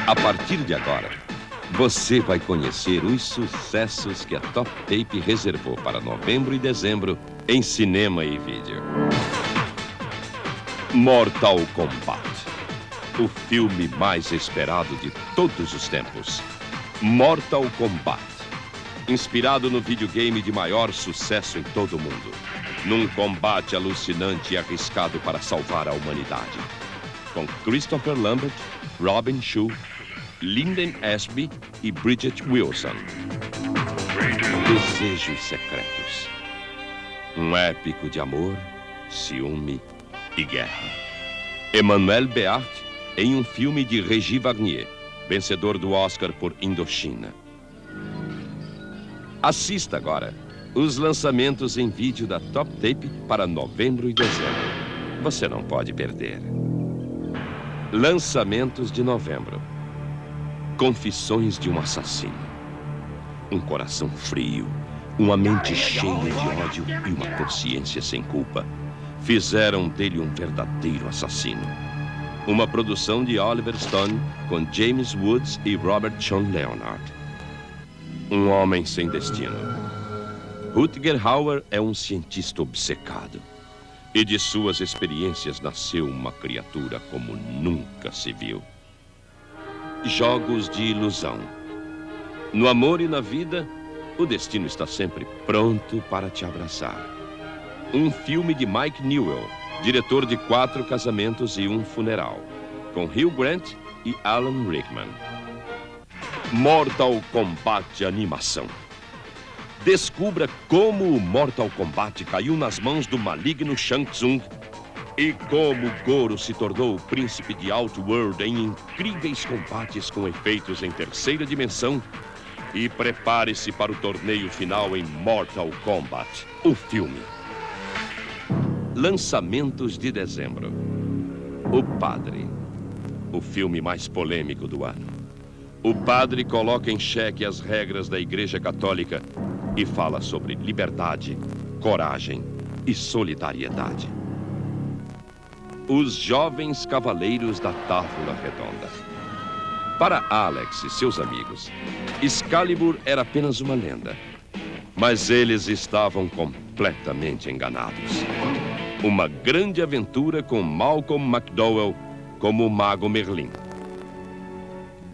A partir de agora, você vai conhecer os sucessos que a Top Tape reservou para novembro e dezembro em cinema e vídeo. Mortal Kombat, o filme mais esperado de todos os tempos. Mortal Kombat, inspirado no videogame de maior sucesso em todo o mundo, num combate alucinante e arriscado para salvar a humanidade. Com Christopher Lambert, Robin Shou, Lyndon Ashby e Bridget Wilson. Desejos secretos. Um épico de amor, ciúme e guerra. Emmanuel Beart em um filme de Regis Varnier, vencedor do Oscar por Indochina. Assista agora os lançamentos em vídeo da Top Tape para novembro e dezembro. Você não pode perder. Lançamentos de novembro. Confissões de um assassino. Um coração frio, uma mente cheia de ódio e uma consciência sem culpa fizeram dele um verdadeiro assassino. Uma produção de Oliver Stone com James Woods e Robert Sean Leonard. Um homem sem destino. Rutger Hauer é um cientista obcecado. E de suas experiências nasceu uma criatura como nunca se viu. Jogos de ilusão. No amor e na vida, o destino está sempre pronto para te abraçar. Um filme de Mike Newell, diretor de 4 casamentos e um funeral, com Hugh Grant e Alan Rickman. Mortal Kombat Animação. Descubra como o Mortal Kombat caiu nas mãos do maligno Shang Tsung e como Goro se tornou o príncipe de Outworld em incríveis combates com efeitos em terceira dimensão. E prepare-se para o torneio final em Mortal Kombat, o filme. Lançamentos de dezembro. O Padre, o filme mais polêmico do ano. O padre coloca em xeque as regras da Igreja Católica e fala sobre liberdade, coragem e solidariedade. Os Jovens Cavaleiros da Távola Redonda. Para Alex e seus amigos, Excalibur era apenas uma lenda. Mas eles estavam completamente enganados. Uma grande aventura com Malcolm McDowell como o Mago Merlin.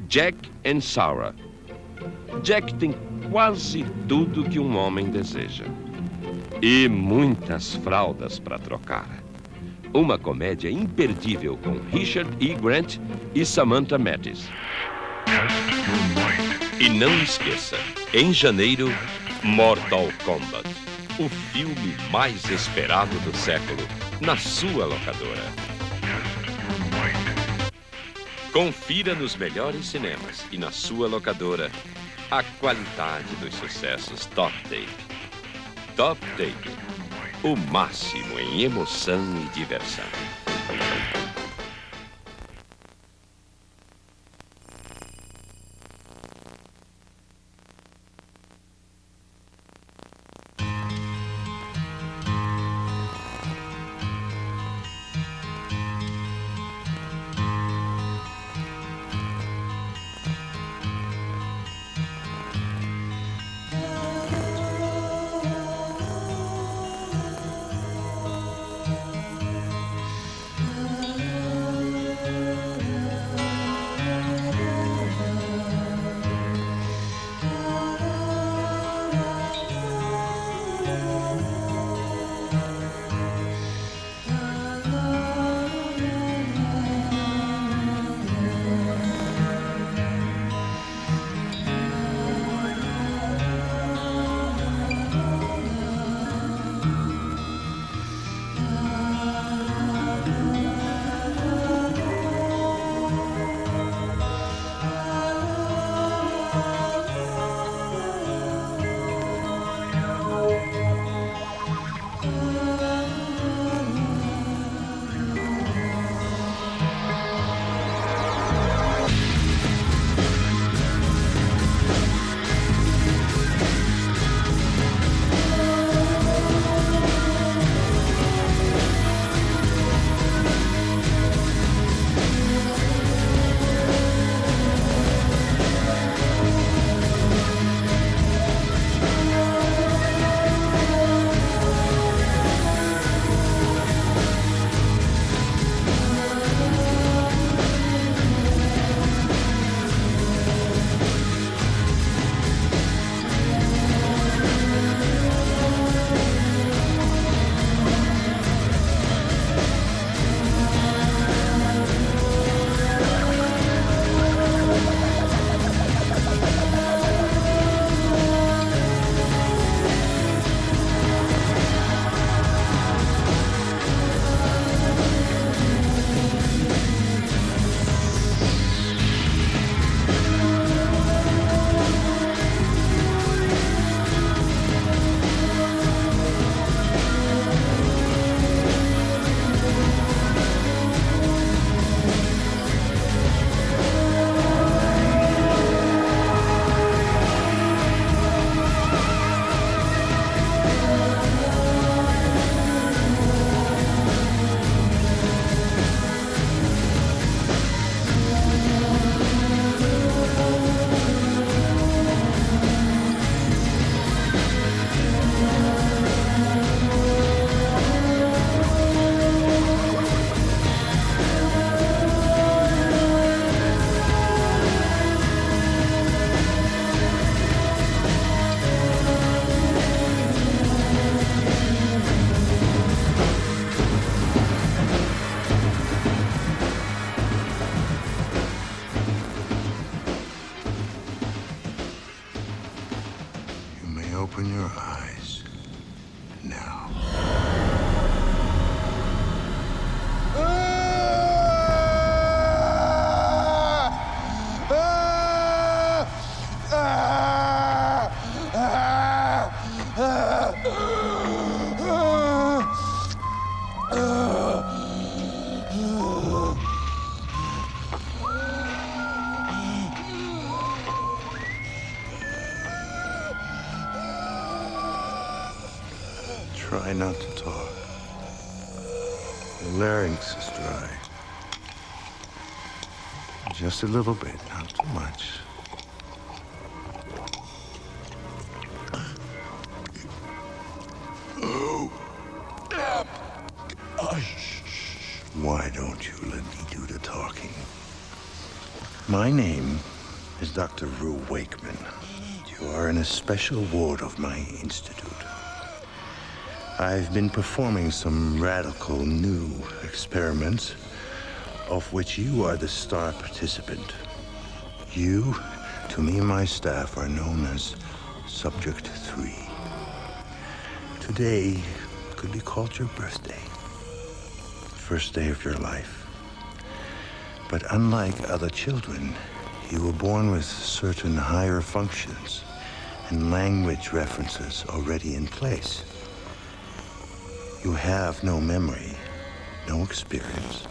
Jack and Sarah. Jack tem quase tudo que um homem deseja. E muitas fraldas para trocar. Uma comédia imperdível com Richard E. Grant e Samantha Mattis. E não esqueça, em janeiro, Mortal Kombat, o filme mais esperado do século, na sua locadora. Confira nos melhores cinemas e na sua locadora a qualidade dos sucessos Top Tape. Top Tape, o máximo em emoção e diversão. Open your eyes now. Try not to talk. The larynx is dry. Just a little bit, not too much. Why don't you let me do the talking? My name is Dr. Rue Wakeman. You are in a special ward of my institute. I've been performing some radical new experiments, of which you are the star participant. You, to me and my staff, are known as Subject 3. Today could be called your birthday, the first day of your life. But unlike other children, you were born with certain higher functions and language references already in place. You have no memory, no experience,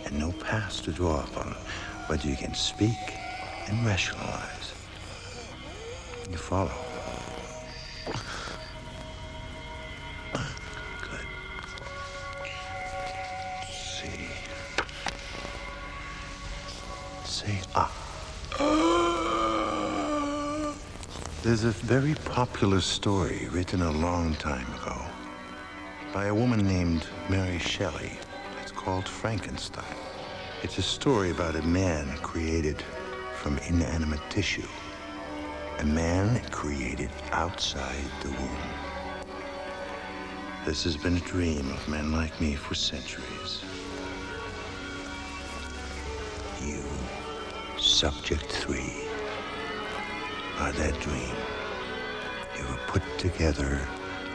and no past to draw upon, but you can speak and rationalize. You follow? Good. See. Say ah. There's a very popular story written a long time ago by a woman named Mary Shelley. It's called Frankenstein. It's a story about a man created from inanimate tissue. A man created outside the womb. This has been a dream of men like me for centuries. You, Subject 3, are that dream. You were put together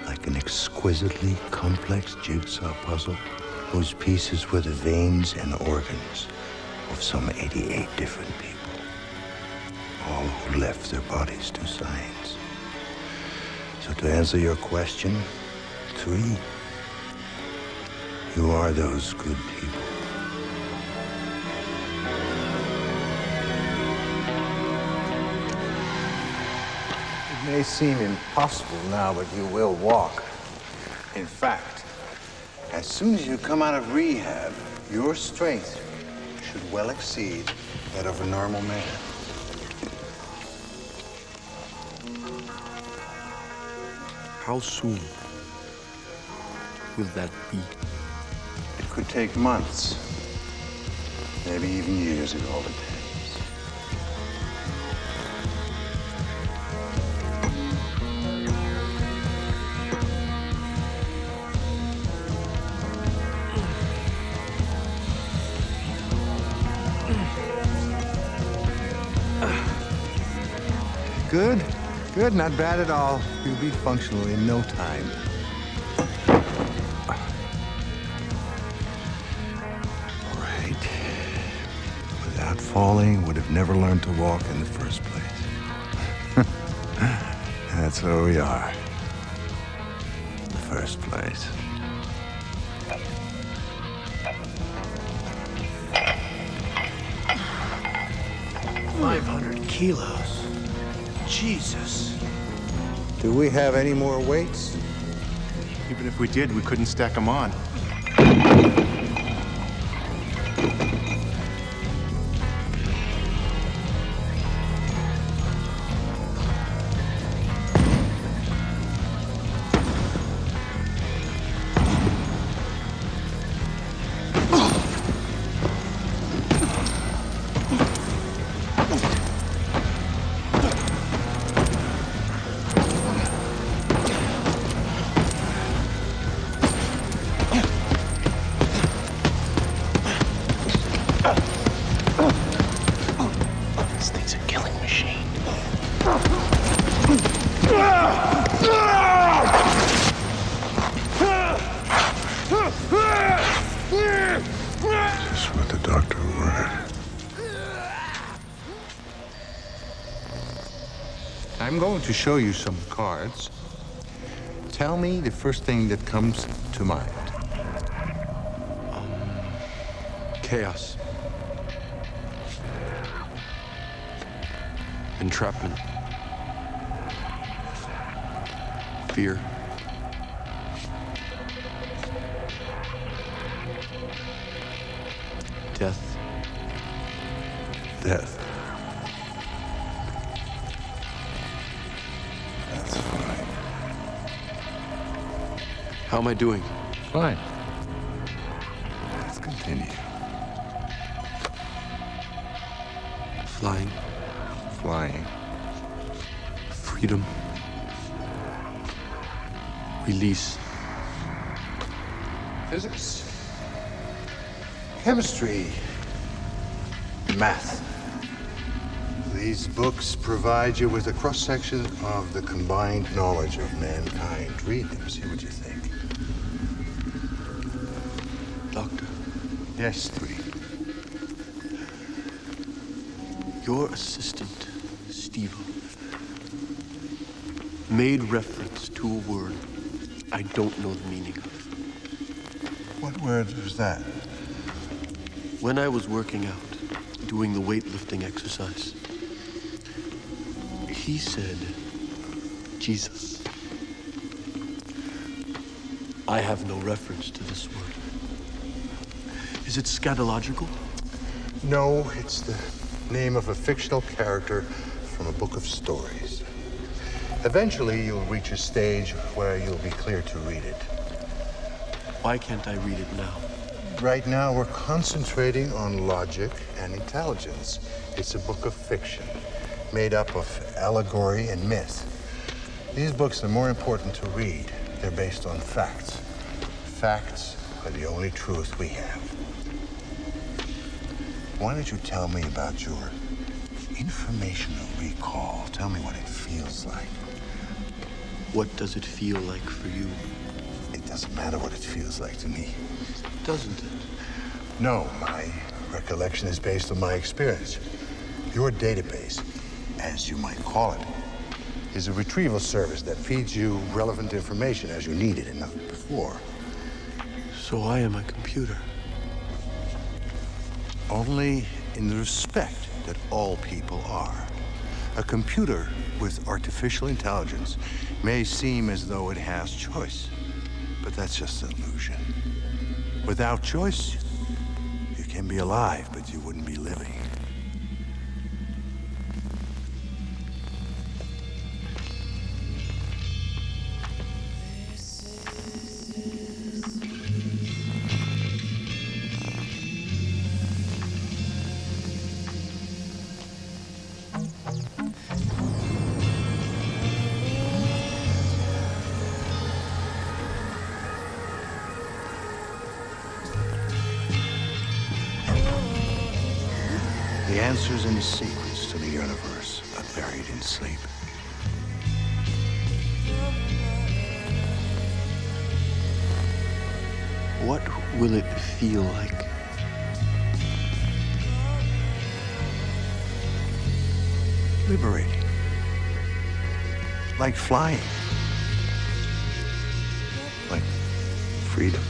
like an exquisitely complex jigsaw puzzle whose pieces were the veins and organs of some 88 different people, all who left their bodies to science. So to answer your question, 3, you are those good people. It may seem impossible now, but you will walk. In fact, as soon as you come out of rehab, your strength should well exceed that of a normal man. How soon will that be? It could take months, maybe even years, it all depends. Good, good, not bad at all. You'll be functional in no time. All right. Without falling, would have never learned to walk in the first place. That's where we are. In the first place. $500 kilos. Jesus. Do we have any more weights? Even if we did, we couldn't stack them on. I'm going to show you some cards. Tell me the first thing that comes to mind. Chaos. Entrapment. Fear. Death. Death. That's fine. How am I doing? Fine. Let's continue. Flying. Flying. Freedom. Release. Physics. Chemistry. Math. These books provide you with a cross-section of the combined knowledge of mankind. Read them, see what you think. Doctor, Yes, 3. your assistant, Steve, made reference to a word I don't know the meaning of. What word was that? When I was working out, doing the weightlifting exercise, he said, Jesus. I have no reference to this word. Is it scatological? No, it's the name of a fictional character from a book of stories. Eventually, you'll reach a stage where you'll be clear to read it. Why can't I read it now? Right now, we're concentrating on logic and intelligence. It's a book of fiction, made up of allegory and myth. These books are more important to read. They're based on facts. Facts are the only truth we have. Why don't you tell me about your informational recall? Tell me what it feels like. What does it feel like for you? It doesn't matter what it feels like to me. Doesn't it? No, my recollection is based on my experience. Your database, as you might call it, is a retrieval service that feeds you relevant information as you need it and not before. So I am a computer. Only in the respect that all people are. A computer with artificial intelligence may seem as though it has choice, but that's just an illusion. Without choice, you can be alive, but you wouldn't be living. The answers and the secrets to the universe are buried in sleep. What will it feel like? Liberating. Like flying. Like freedom.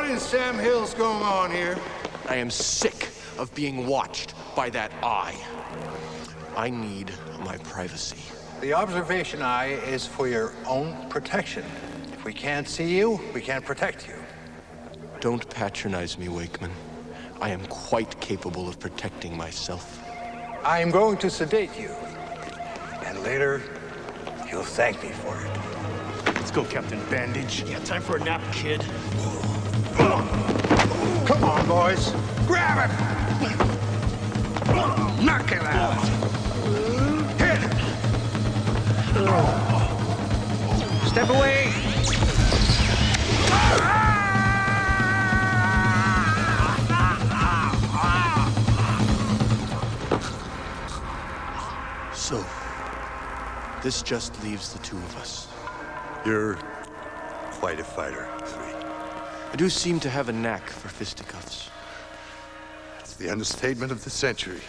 What in Sam Hill's going on here? I am sick of being watched by that eye. I need my privacy. The observation eye is for your own protection. If we can't see you, we can't protect you. Don't patronize me, Wakeman. I am quite capable of protecting myself. I am going to sedate you. And later, you'll thank me for it. Let's go, Captain Bandage. Yeah, time for a nap, kid. Come on, boys. Grab it! Knock it out! Hit it! Step away! So, this just leaves the two of us. You're quite a fighter, 3. I do seem to have a knack for fisticuffs. It's the understatement of the century.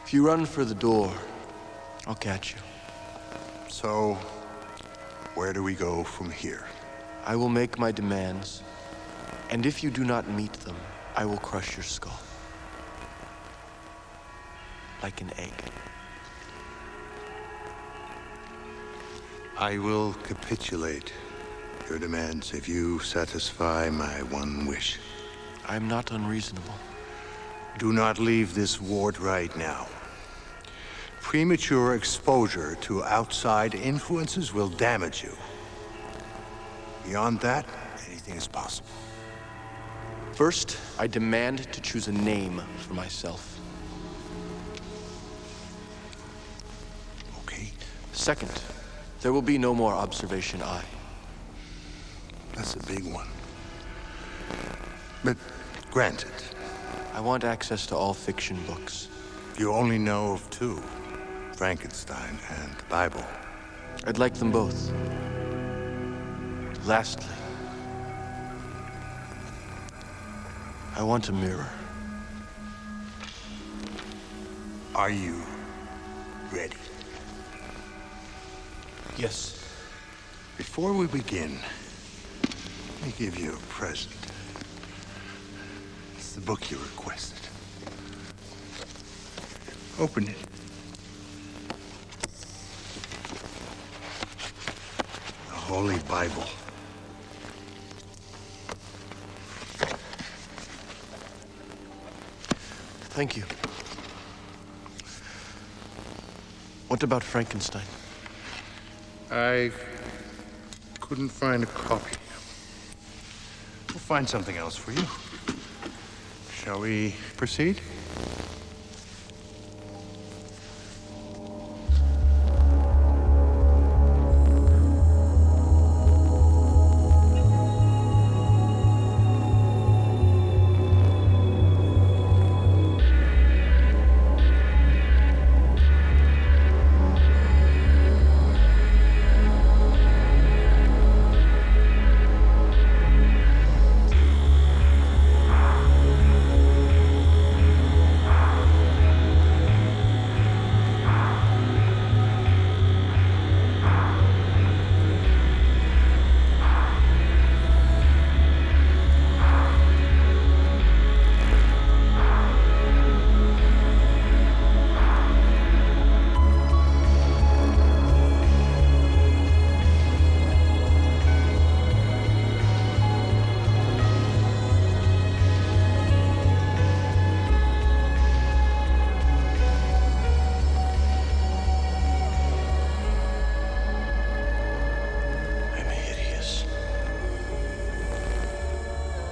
If you run for the door, I'll catch you. So, where do we go from here? I will make my demands, and if you do not meet them, I will crush your skull. Like an egg. I will capitulate your demands if you satisfy my one wish. I am not unreasonable. Do not leave this ward right now. Premature exposure to outside influences will damage you. Beyond that, anything is possible. First, I demand to choose a name for myself. Okay, Second, there will be no more observation eye. that's a big one. But granted, I want access to all fiction books. you only know of 2, Frankenstein and the Bible. I'd like them both. Lastly, I want a mirror. Are you ready? Yes. Before we begin, let me give you a present. It's the book you requested. Open it. The Holy Bible. Thank you. What about Frankenstein? I couldn't find a copy. We'll find something else for you. Shall we proceed?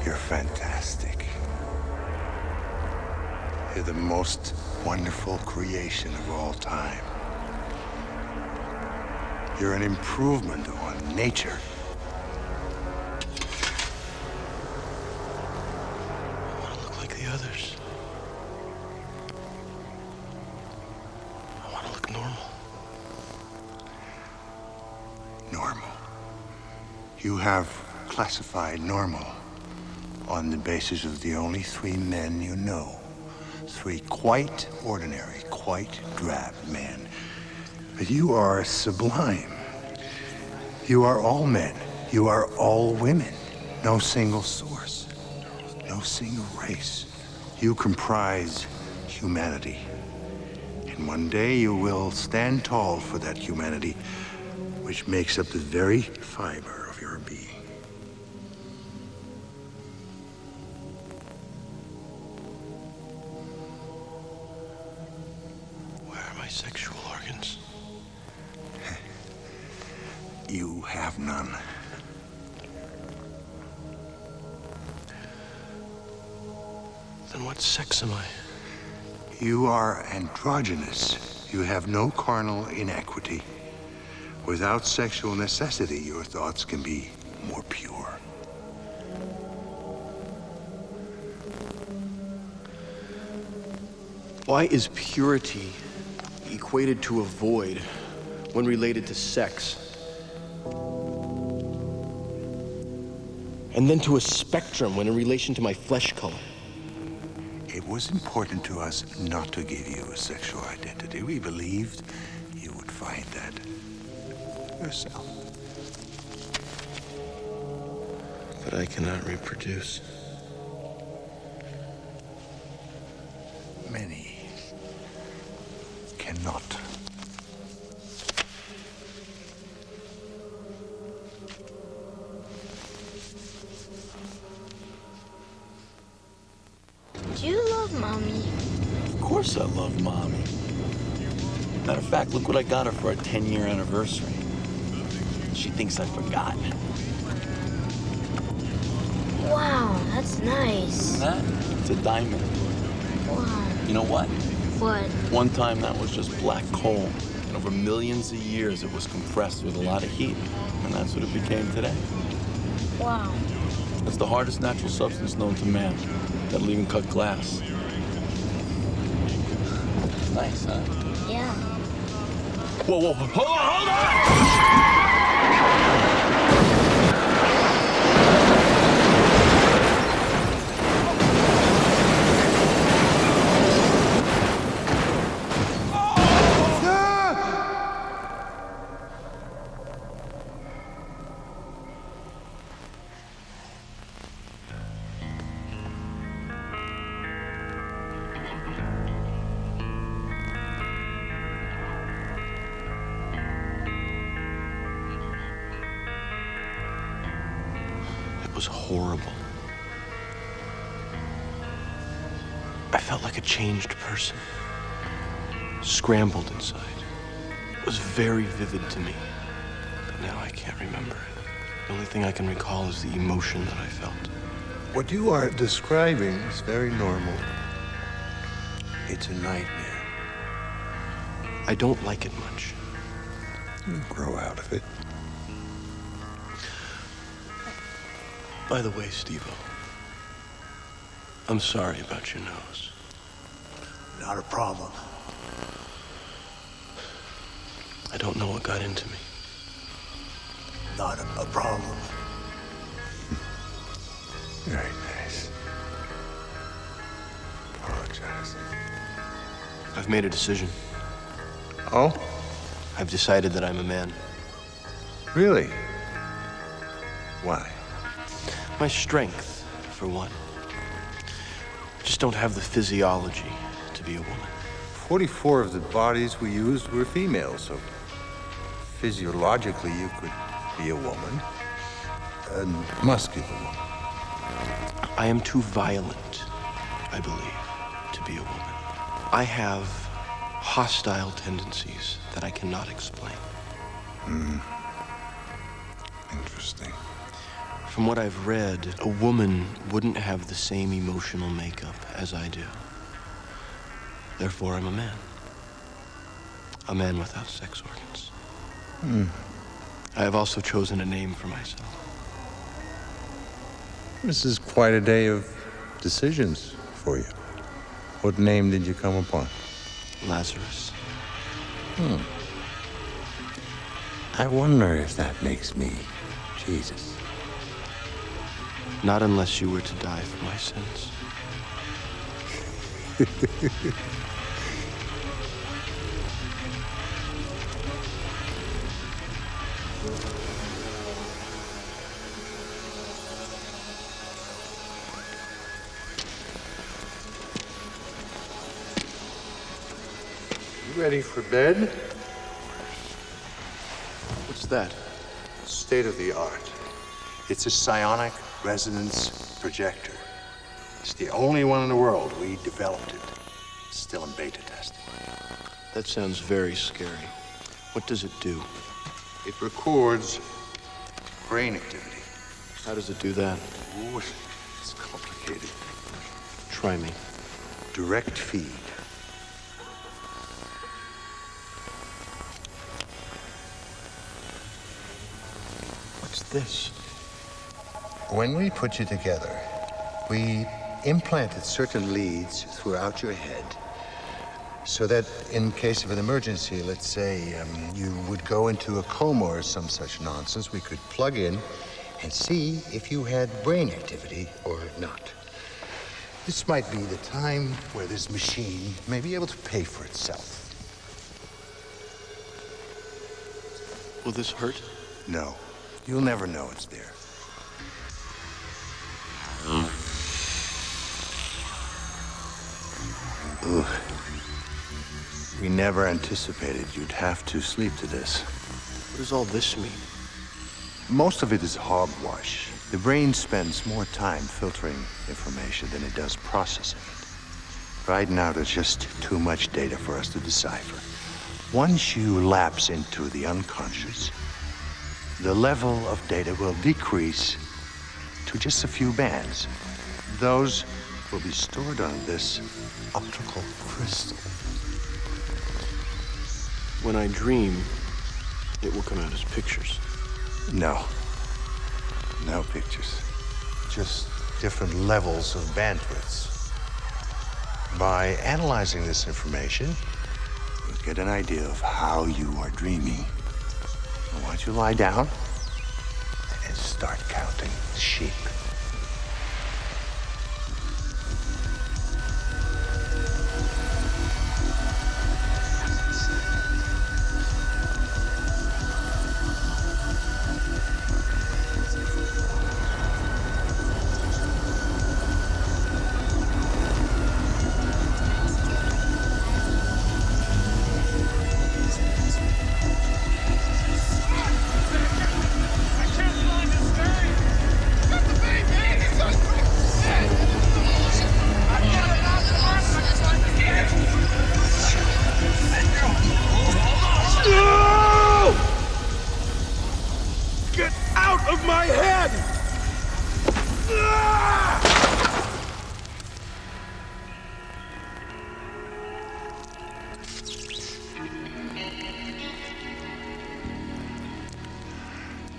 You're fantastic. You're the most wonderful creation of all time. You're an improvement on nature. I want to look like the others. I want to look normal. Normal. You have classified normal on the basis of the only 3 men you know. 3 quite ordinary, quite drab men. But you are sublime. You are all men. You are all women. No single source. No single race. You comprise humanity. And one day you will stand tall for that humanity, which makes up the very fiber of your being. Where are my sexual organs? You have none. Then what sex am I? You are androgynous. You have no carnal inequity. Without sexual necessity, your thoughts can be more pure. Why is purity equated to a void when related to sex? And then to a spectrum when in relation to my flesh color? It was important to us not to give you a sexual identity. We believed you would find that yourself. But I cannot reproduce. Many cannot. Do you love Mommy? Of course I love Mommy. Matter of fact, look what I got her for our 10-year anniversary. She thinks I forgot. Wow, that's nice. That? It's a diamond. Wow. You know what? What? One time that was just black coal. And over millions of years it was compressed with a lot of heat. And that's what it became today. Wow. It's the hardest natural substance known to man. That'll even cut glass. Nice, huh? Yeah. Whoa, whoa, hold on! It was horrible. I felt like a changed person, scrambled inside. It was very vivid to me, but now I can't remember it. The only thing I can recall is the emotion that I felt. What you are describing is very normal. It's a nightmare. I don't like it much. You'll grow out of it. By the way, Steve-O, I'm sorry about your nose. Not a problem. I don't know what got into me. Not a problem. Very nice. Apologize. I've made a decision. Oh? I've decided that I'm a man. Really? Why? My strength, for one. Just don't have the physiology to be a woman. 44 of the bodies we used were females, so physiologically you could be a woman. A muscular woman. I am too violent, I believe, to be a woman. I have hostile tendencies that I cannot explain. Interesting. From what I've read, a woman wouldn't have the same emotional makeup as I do. Therefore, I'm a man. A man without sex organs. I have also chosen a name for myself. This is quite a day of decisions for you. What name did you come upon? Lazarus. I wonder if that makes me Jesus. Not unless you were to die for my sins. ready for bed? What's that? State of the art. It's a psionic resonance projector. It's the only one in the world. We developed it. It's still in beta testing. That sounds very scary. What does it do? It records brain activity. How does it do that? Oh, it's complicated. Try me. Direct feed. What's this? When we put you together, we implanted certain leads throughout your head so that in case of an emergency, let's say you would go into a coma or some such nonsense, we could plug in and see if you had brain activity or not. This might be the time where this machine may be able to pay for itself. Will this hurt? No, you'll never know it's there. Ugh. We never anticipated you'd have to sleep to this. What does all this mean? Most of it is hogwash. The brain spends more time filtering information than it does processing it. Right now, there's just too much data for us to decipher. Once you lapse into the unconscious, the level of data will decrease to just a few bands. Those will be stored on this optical crystal. When I dream, it will come out as pictures. No. No pictures. Just different levels of bandwidths. By analyzing this information, you'll get an idea of how you are dreaming. I want you to lie down and start counting sheep.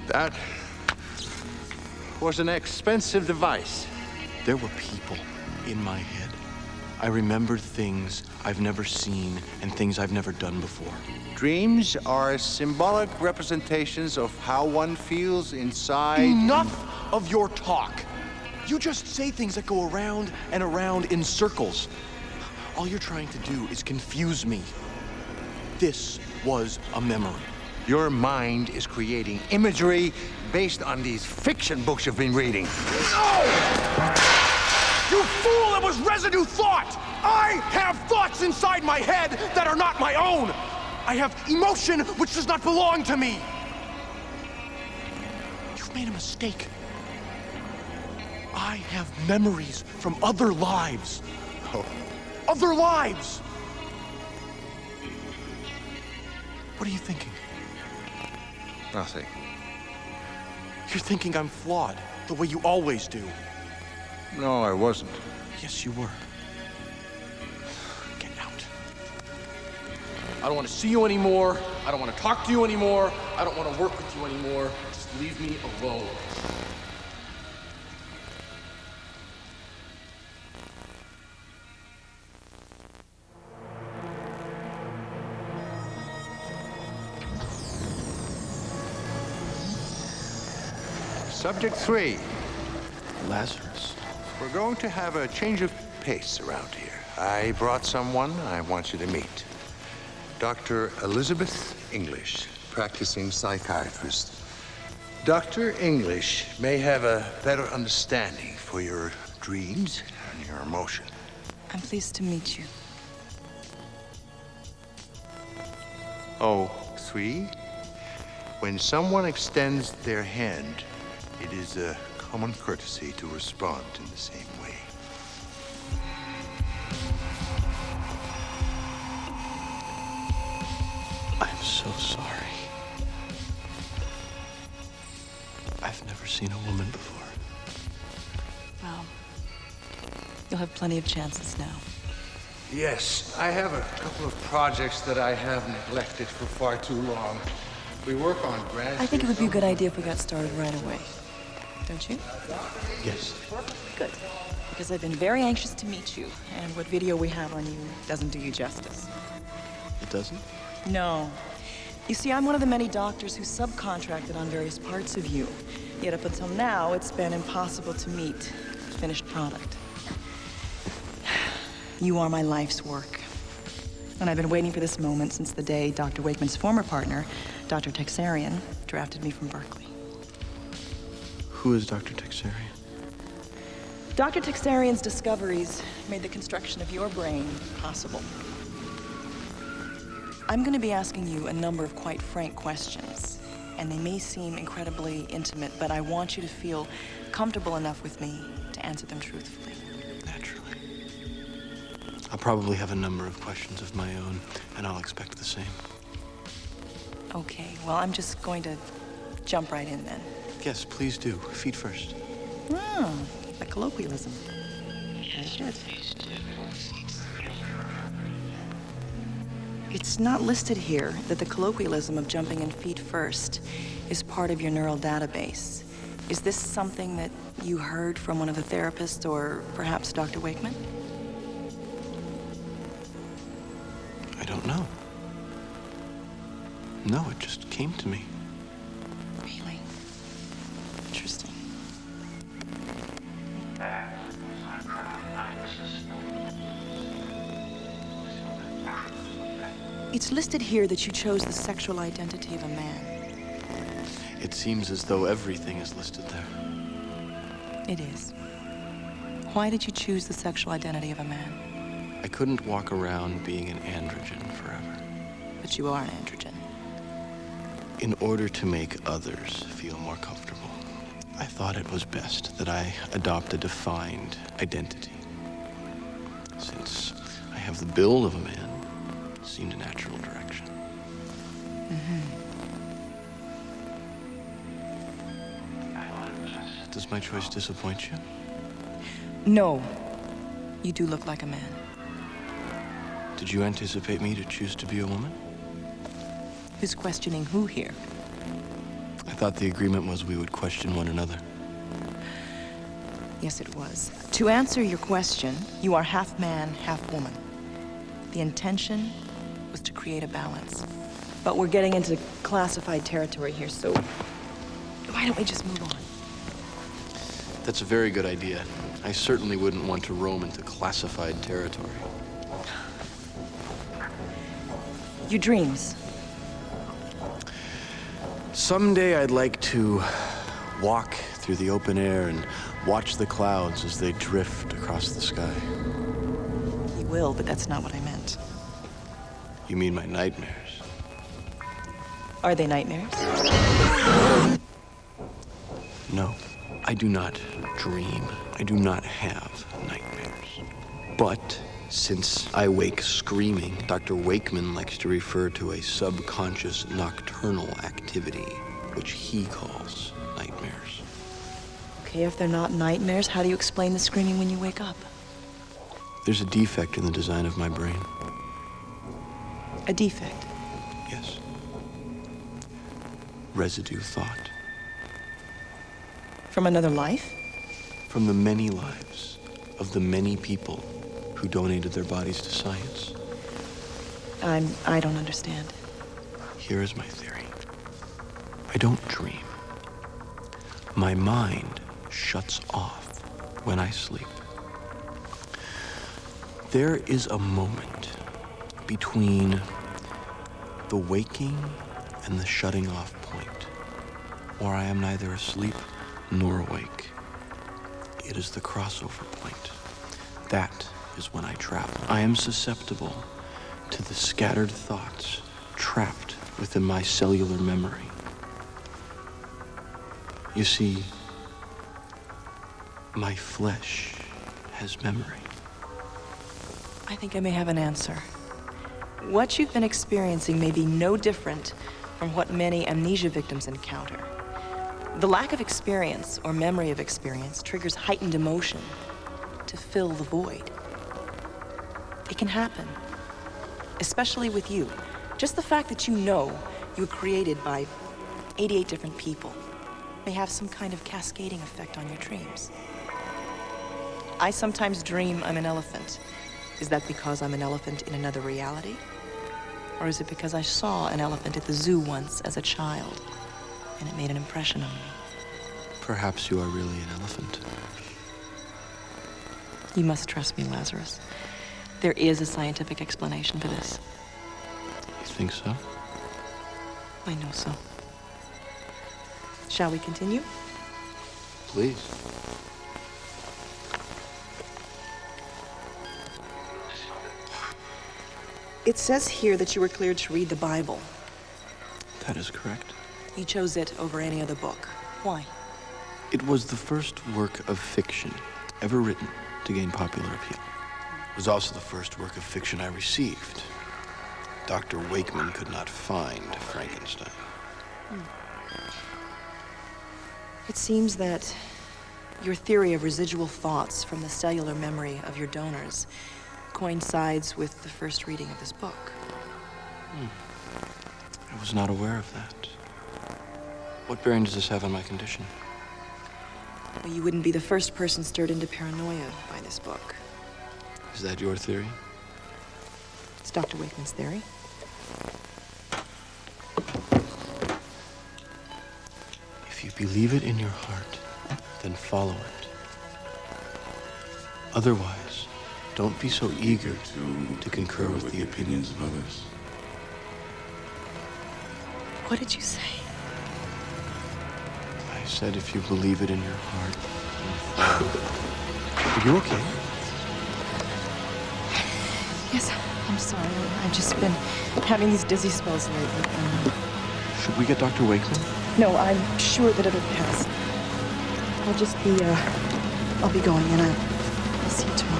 That was an expensive device. There were people in my head. I remembered things I've never seen and things I've never done before. Dreams are symbolic representations of how one feels inside. Enough of your talk. You just say things that go around and around in circles. All you're trying to do is confuse me. This was a memory. Your mind is creating imagery based on these fiction books you've been reading. No! You fool! It was residue thought! I have thoughts inside my head that are not my own! I have emotion which does not belong to me! You've made a mistake. I have memories from other lives. Oh. Other lives! What are you thinking? Nothing. You're thinking I'm flawed, the way you always do. No, I wasn't. Yes, you were. Get out. I don't want to see you anymore. I don't want to talk to you anymore. I don't want to work with you anymore. Just leave me alone. Subject 3. Lazarus. We're going to have a change of pace around here. I brought someone I want you to meet. Dr. Elizabeth English, practicing psychiatrist. Dr. English may have a better understanding for your dreams and your emotion. I'm pleased to meet you. Oh, three? When someone extends their hand, it is a common courtesy to respond in the same way. I'm so sorry. I've never seen a woman before. Well, you'll have plenty of chances now. Yes, I have a couple of projects that I have neglected for far too long. We work on grants. I think it would be a good idea if we got started right away. Don't you? Yes. Good. Because I've been very anxious to meet you, and what video we have on you doesn't do you justice. It doesn't? No. You see, I'm one of the many doctors who subcontracted on various parts of you. Yet up until now, it's been impossible to meet the finished product. You are my life's work. And I've been waiting for this moment since the day Dr. Wakeman's former partner, Dr. Texarian, drafted me from Berkeley. Who is Dr. Texarian? Dr. Texarian's discoveries made the construction of your brain possible. I'm going to be asking you a number of quite frank questions, and they may seem incredibly intimate, but I want you to feel comfortable enough with me to answer them truthfully. Naturally. I'll probably have a number of questions of my own, and I'll expect the same. Okay, well, I'm just going to jump right in then. Yes, please do. Feet first. Oh, a colloquialism. Very good. It's not listed here that the colloquialism of jumping in feet first is part of your neural database. Is this something that you heard from one of the therapists or perhaps Dr. Wakeman? I don't know. No, it just came to me. Really? Interesting. It's listed here that you chose the sexual identity of a man. It seems as though everything is listed there. It is. Why did you choose the sexual identity of a man? I couldn't walk around being an androgen forever. But you are an androgen. In order to make others feel more comfortable, I thought it was best that I adopt a defined identity. Since I have the build of a man, it seemed a natural direction. Does my choice disappoint you? No. You do look like a man. Did you anticipate me to choose to be a woman? Who's questioning who here? I thought the agreement was we would question one another. Yes, it was. To answer your question, you are half man, half woman. The intention was to create a balance. But we're getting into classified territory here, so why don't we just move on? That's a very good idea. I certainly wouldn't want to roam into classified territory. Your dreams. Someday I'd like to walk through the open air and watch the clouds as they drift across the sky. You will, but that's not what I meant. You mean my nightmares? Are they nightmares? No, I do not dream. I do not have nightmares. But since I wake screaming, Dr. Wakeman likes to refer to a subconscious nocturnal activity, which he calls nightmares. Okay, if they're not nightmares, how do you explain the screaming when you wake up? There's a defect in the design of my brain. A defect? Yes. Residue thought. From another life? From the many lives of the many people who donated their bodies to science. I don't understand. Here is my theory. I don't dream. My mind shuts off when I sleep. There is a moment between the waking and the shutting off point, where I am neither asleep nor awake. It is the crossover point. That is when I travel. I am susceptible to the scattered thoughts trapped within my cellular memory. You see, my flesh has memory. I think I may have an answer. What you've been experiencing may be no different from what many amnesia victims encounter. The lack of experience or memory of experience triggers heightened emotion to fill the void. It can happen, especially with you. Just the fact that you know you were created by 88 different people may have some kind of cascading effect on your dreams. I sometimes dream I'm an elephant. Is that because I'm an elephant in another reality? Or is it because I saw an elephant at the zoo once as a child, and it made an impression on me? Perhaps you are really an elephant. You must trust me, Lazarus. There is a scientific explanation for this. You think so? I know so. Shall we continue? Please. It says here that you were cleared to read the Bible. That is correct. You chose it over any other book. Why? It was the first work of fiction ever written to gain popular appeal. It was also the first work of fiction I received. Dr. Wakeman could not find Frankenstein. It seems that your theory of residual thoughts from the cellular memory of your donors coincides with the first reading of this book. I was not aware of that. What bearing does this have on my condition? Well, you wouldn't be the first person stirred into paranoia by this book. Is that your theory? It's Dr. Wakeman's theory. If you believe it in your heart, then follow it. Otherwise, don't be so eager to concur with the opinions of others. What did you say? I said if you believe it in your heart, then follow it. Are you okay? Yes, I'm sorry. I've just been having these dizzy spells lately. Should we get Dr. Wakeman? No, I'm sure that it'll pass. I'll be going, and I'll see you tomorrow.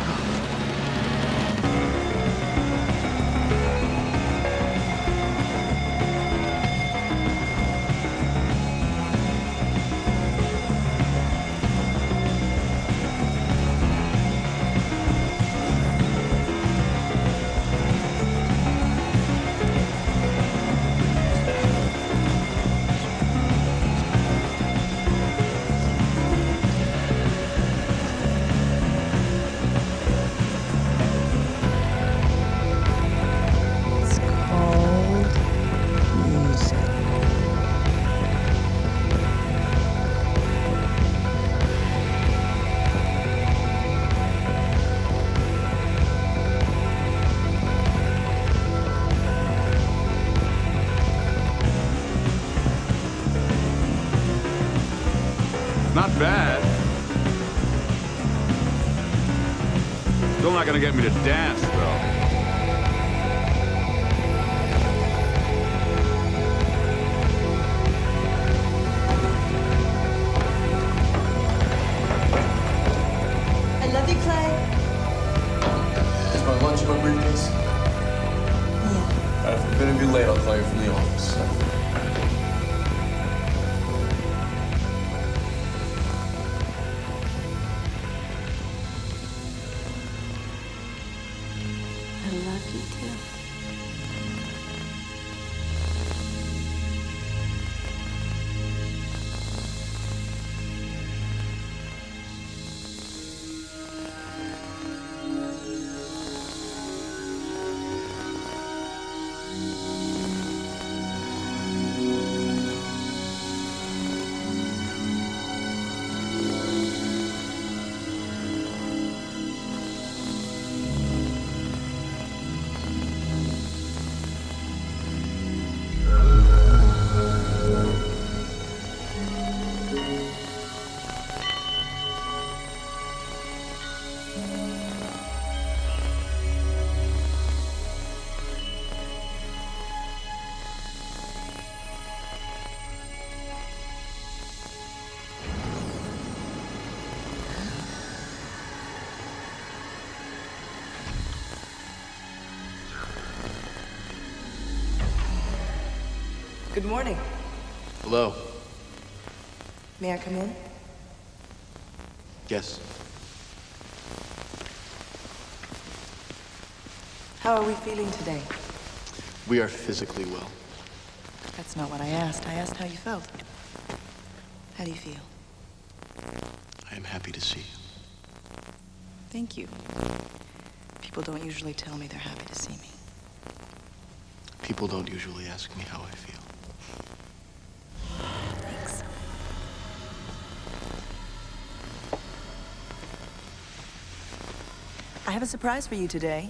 Not bad. Still not gonna get me to dance, though. I love you, Clay. Is my lunch in my briefcase? Yeah. If I'm gonna be late, I'll call you from the office. I love you too. Good morning. Hello. May I come in? Yes. How are we feeling today? We are physically well. That's not what I asked. I asked how you felt. How do you feel? I am happy to see you. Thank you. People don't usually tell me they're happy to see me. People don't usually ask me how I feel. Thanks. I have a surprise for you today.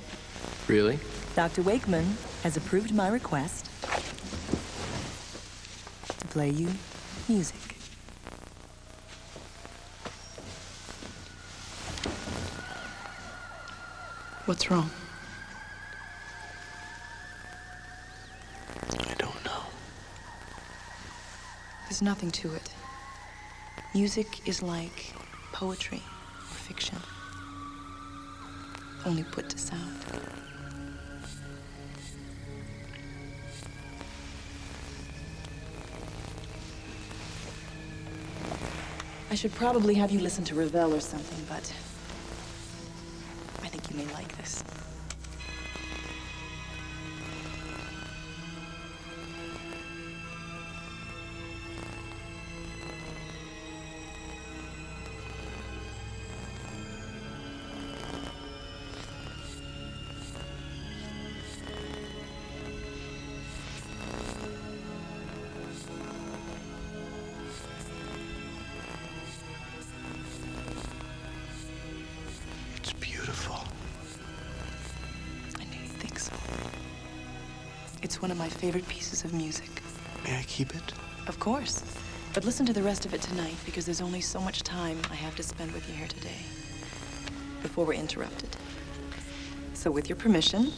Really? Dr. Wakeman has approved my request to play you music. What's wrong? I don't know. There's nothing to it. Music is like poetry or fiction, only put to sound. I should probably have you listen to Ravel or something, but I think you may like this. It's beautiful. I knew you'd think so. It's one of my favorite pieces of music. May I keep it? Of course. But listen to the rest of it tonight, because there's only so much time I have to spend with you here today, before we're interrupted. So with your permission,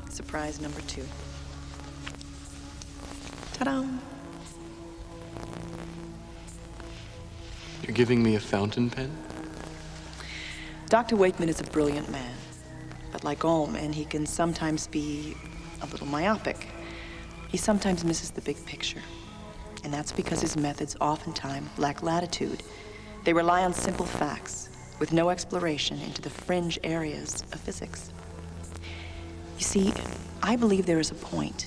surprise number 2. Ta-da! You're giving me a fountain pen? Dr. Wakeman is a brilliant man, but like all men, he can sometimes be a little myopic. He sometimes misses the big picture, and that's because his methods oftentimes lack latitude. They rely on simple facts, with no exploration into the fringe areas of physics. You see, I believe there is a point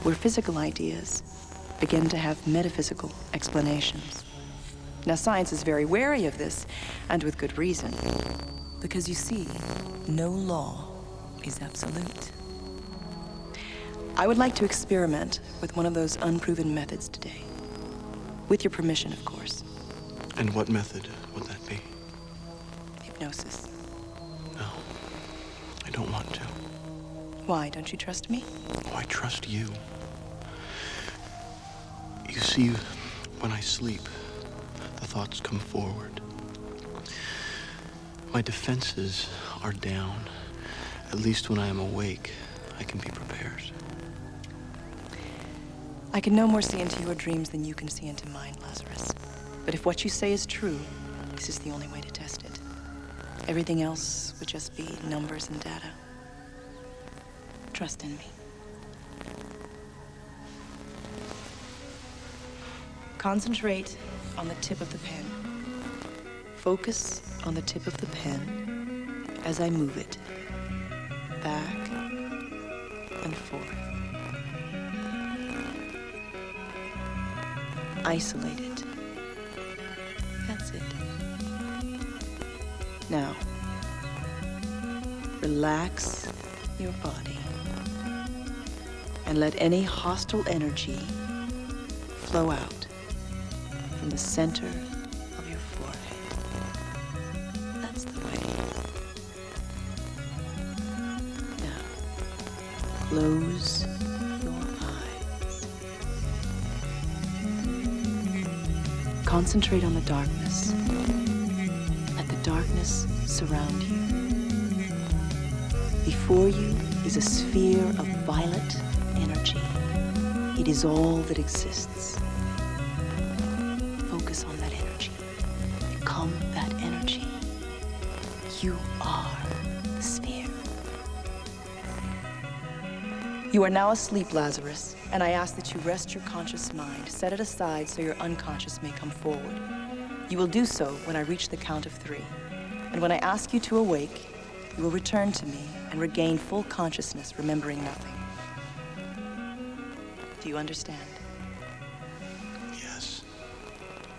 where physical ideas begin to have metaphysical explanations. Now, science is very wary of this, and with good reason. Because you see, no law is absolute. I would like to experiment with one of those unproven methods today. With your permission, of course. And what method would that be? Hypnosis. No, I don't want to. Why, don't you trust me? Oh, I trust you. You see, when I sleep, the thoughts come forward. My defenses are down. At least when I am awake, I can be prepared. I can no more see into your dreams than you can see into mine, Lazarus. But if what you say is true, this is the only way to test it. Everything else would just be numbers and data. Trust in me. Concentrate on the tip of the pen. Focus on the tip of the pen as I move it back and forth. Isolate it. That's it. Now, relax your body and let any hostile energy flow out from the center of your forehead. That's the way. Now, close your eyes. Concentrate on the darkness. Let the darkness surround you. Before you is a sphere of violet energy. It is all that exists. Focus on that energy. Become that energy. You are the sphere. You are now asleep, Lazarus, and I ask that you rest your conscious mind, set it aside so your unconscious may come forward. You will do so when I reach the count of 3. And when I ask you to awake, you will return to me and regain full consciousness, remembering nothing. Do you understand? Yes.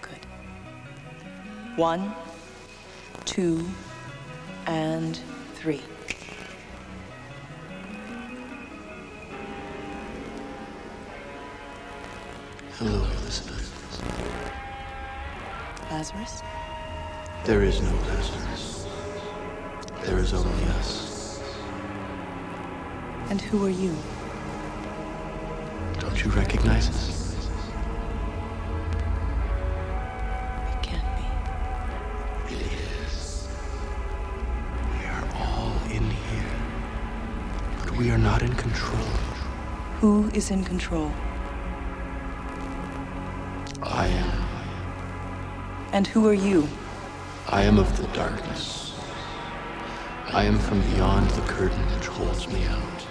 Good. 1, 2, and 3. Hello, Elizabeth. Lazarus? There is no Lazarus. There is only us. And who are you? Don't you recognize us? It can't be. It is. We are all in here. But we are not in control. Who is in control? I am. And who are you? I am of the darkness. I am from beyond the curtain which holds me out.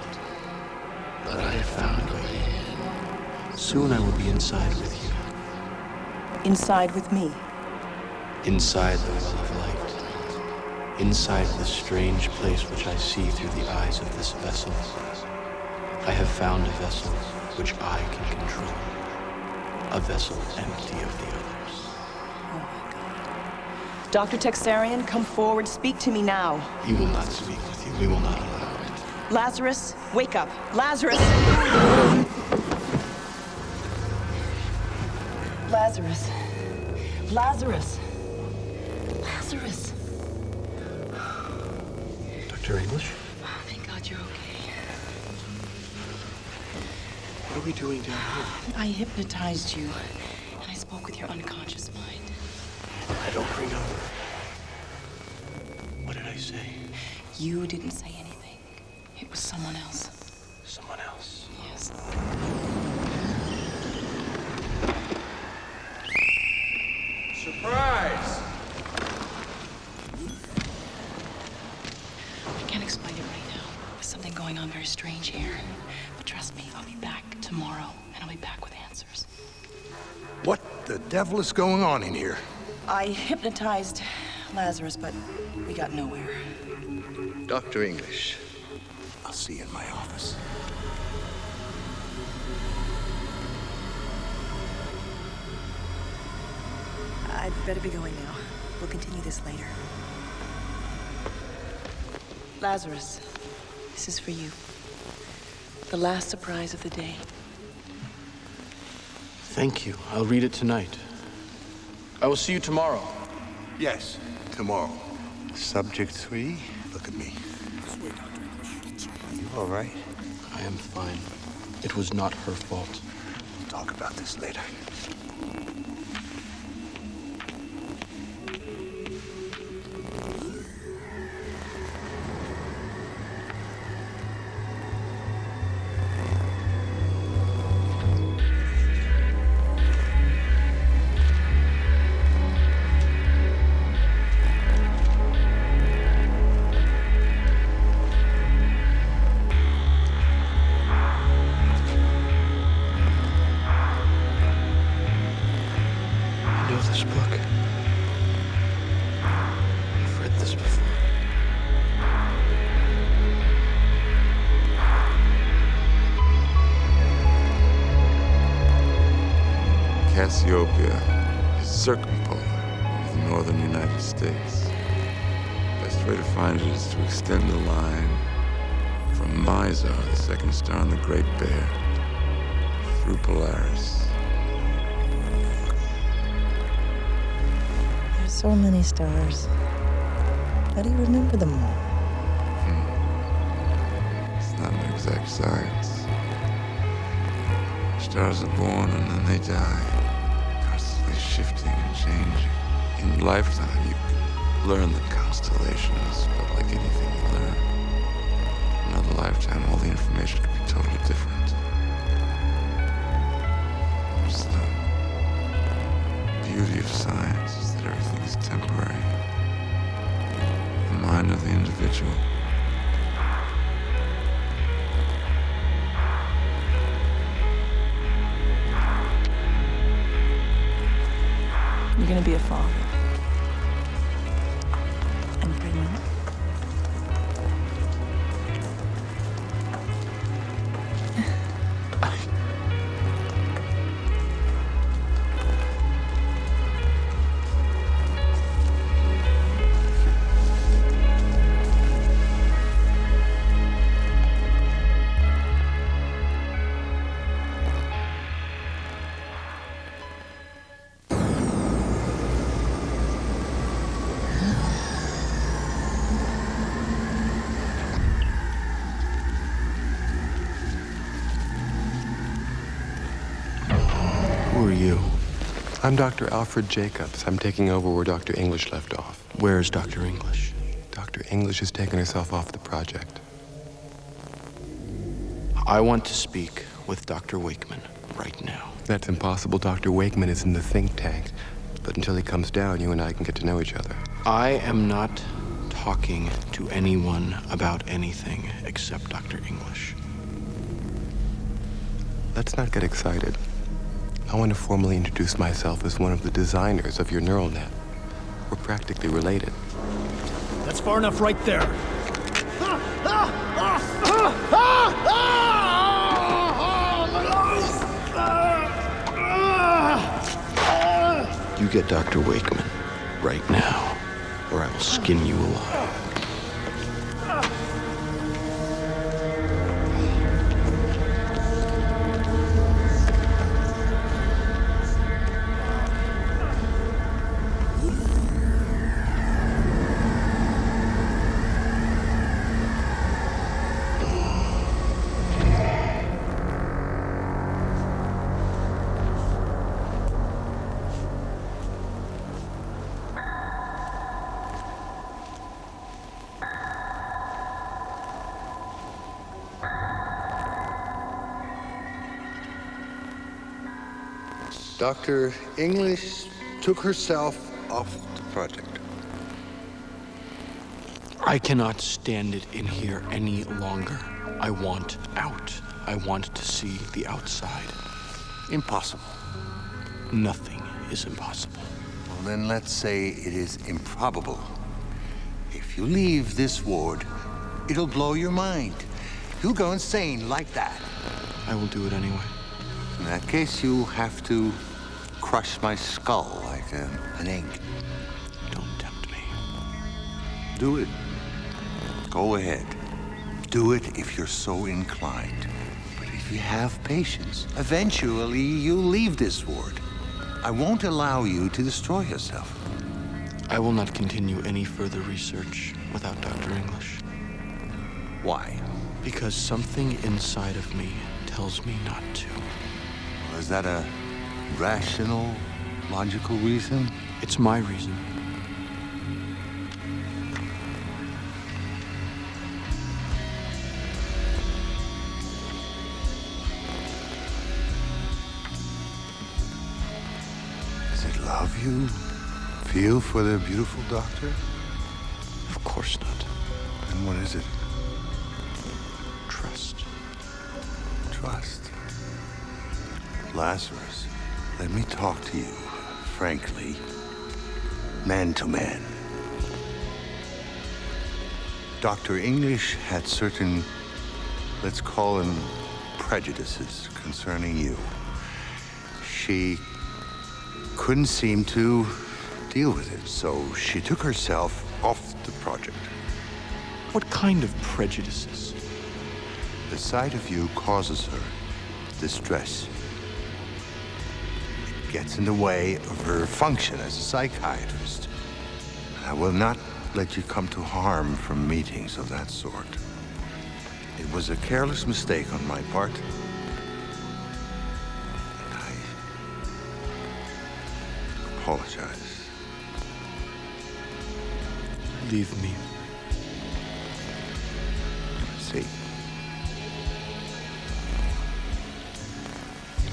But I have found a way in. Soon I will be inside with you. Inside with me. Inside the well of light. Inside this strange place which I see through the eyes of this vessel. I have found a vessel which I can control. A vessel empty of the others. Oh my God. Dr. Texarian, come forward. Speak to me now. He will not speak with you. We will not allow it. Lazarus, wake up. Lazarus! Lazarus. Lazarus. Lazarus. Dr. English? Oh, thank God you're okay. What are we doing down here? I hypnotized you, and I spoke with your unconscious mind. I don't remember. What did I say? You didn't say anything. It was someone else. Someone else? Yes. Surprise! I can't explain it right now. There's something going on very strange here. But trust me, I'll be back tomorrow, and I'll be back with answers. What the devil is going on in here? I hypnotized Lazarus, but we got nowhere. Dr. English, I'll see you in my office. I'd better be going now. We'll continue this later. Lazarus, this is for you. The last surprise of the day. Thank you. I'll read it tonight. I will see you tomorrow. Yes, tomorrow. Subject 3, look at me. You all right? I am fine. It was not her fault. We'll talk about this later. This book. I've read this before. Cassiopeia is circumpolar of the northern United States. Best way to find it is to extend the line from Mizar, the second star on the Great Bear, through Polaris. So many stars. How do you remember them all? It's not an exact science. Stars are born and then they die, constantly shifting and changing. In your lifetime, you can learn the constellations, but like anything you learn, in another lifetime, all the information could be totally different. It's the beauty of science is that everything is temporary. The mind of the individual Who are you? I'm Dr. Alfred Jacobs. I'm taking over where Dr. English left off. Where is Dr. English? Dr. English has taken herself off the project. I want to speak with Dr. Wakeman right now. That's impossible. Dr. Wakeman is in the think tank. But until he comes down, you and I can get to know each other. I am not talking to anyone about anything except Dr. English. Let's not get excited. I want to formally introduce myself as one of the designers of your neural net. We're practically related. That's far enough right there. You get Dr. Wakeman right now, or I will skin you alive. Dr. English took herself off the project. I cannot stand it in here any longer. I want out. I want to see the outside. Impossible. Nothing is impossible. Well, then let's say it is improbable. If you leave this ward, it'll blow your mind. You'll go insane like that. I will do it anyway. In that case, you have to crush my skull like an egg. Don't tempt me. Do it. Go ahead. Do it if you're so inclined. But if you have patience, eventually you'll leave this ward. I won't allow you to destroy yourself. I will not continue any further research without Dr. English. Why? Because something inside of me tells me not to. Well, is that a rational, logical reason? It's my reason. Does it love you? Feel for the beautiful doctor? Of course not. Then what is it? Trust. Trust. Lazarus, let me talk to you, frankly, man to man. Dr. English had certain, let's call them prejudices concerning you. She couldn't seem to deal with it, so she took herself off the project. What kind of prejudices? The sight of you causes her distress. It gets in the way of her function as a psychiatrist. I will not let you come to harm from meetings of that sort. It was a careless mistake on my part. And I apologize. Leave me. See.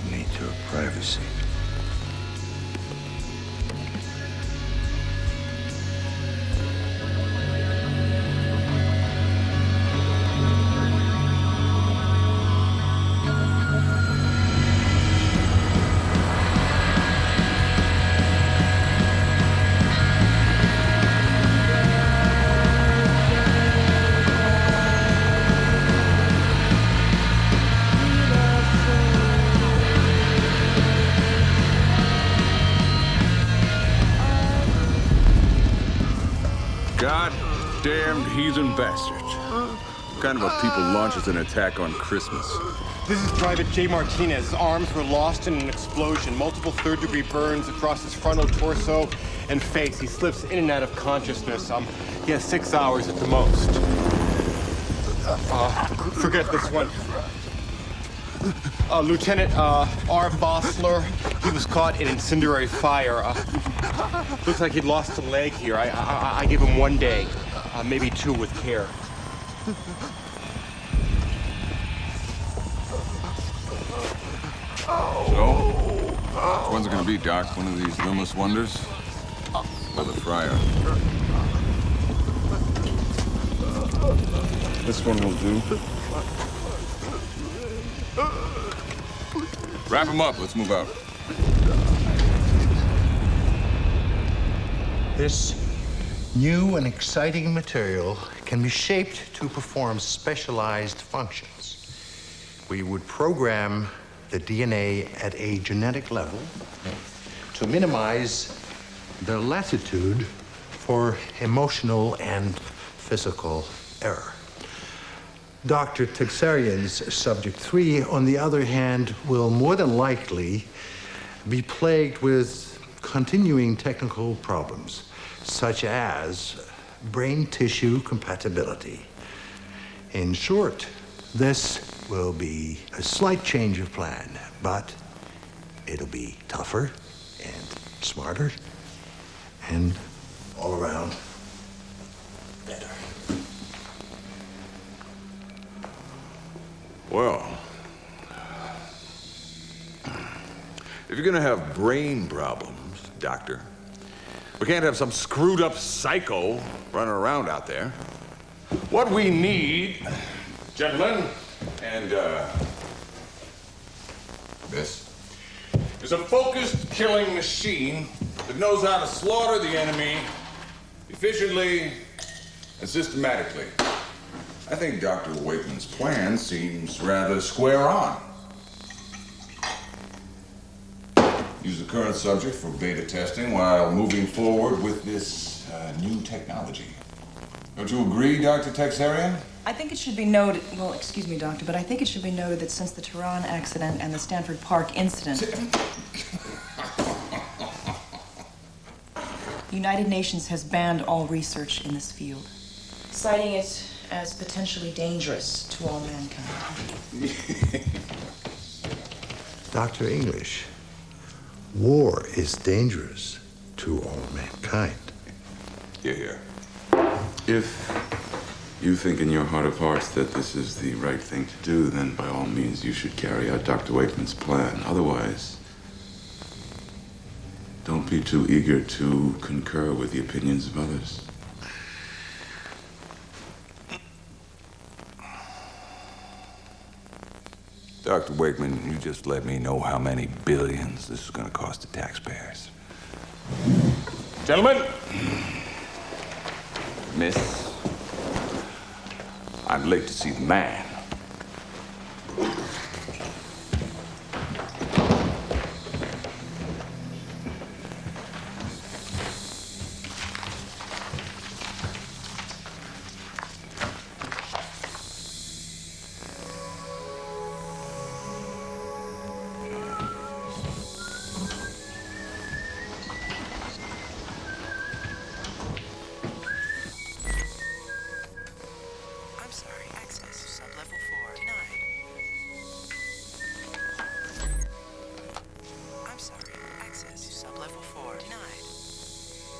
You need your privacy. Damned heathen bastards. What kind of a people launches an attack on Christmas? This is Private J. Martinez. His arms were lost in an explosion. Multiple third-degree burns across his frontal torso and face. He slips in and out of consciousness. He has 6 hours at the most. Forget this one. Lieutenant R. Bossler, he was caught in incendiary fire. Looks like he'd lost a leg here. I give him 1 day, maybe 2 with care. So, which one's it gonna be, Doc? One of these limbless wonders? Or the Friar? This one will do. Wrap him up. Let's move out. This new and exciting material can be shaped to perform specialized functions. We would program the DNA at a genetic level to minimize the latitude for emotional and physical error. Dr. Texerian's subject 3, on the other hand, will more than likely be plagued with continuing technical problems, such as brain tissue compatibility. In short, this will be a slight change of plan, but it'll be tougher and smarter and all around better. Well, if you're gonna have brain problems, Doctor, we can't have some screwed up psycho running around out there. What we need, gentlemen, and this, is a focused killing machine that knows how to slaughter the enemy efficiently and systematically. I think Dr. Wakeman's plan seems rather square on. Use the current subject for beta testing while moving forward with this new technology. Don't you agree, Dr. Texerian? I think it should be noted, well, excuse me, Doctor, but I think it should be noted that since the Tehran accident and the Stanford Park incident, the United Nations has banned all research in this field, citing it as potentially dangerous to all mankind. Dr. English, war is dangerous to all mankind. Hear, hear. If you think in your heart of hearts that this is the right thing to do, then by all means you should carry out Dr. Wakeman's plan. Otherwise, don't be too eager to concur with the opinions of others. Dr. Wakeman, you just let me know how many billions this is going to cost the taxpayers. Gentlemen, miss, I'm late to see the man.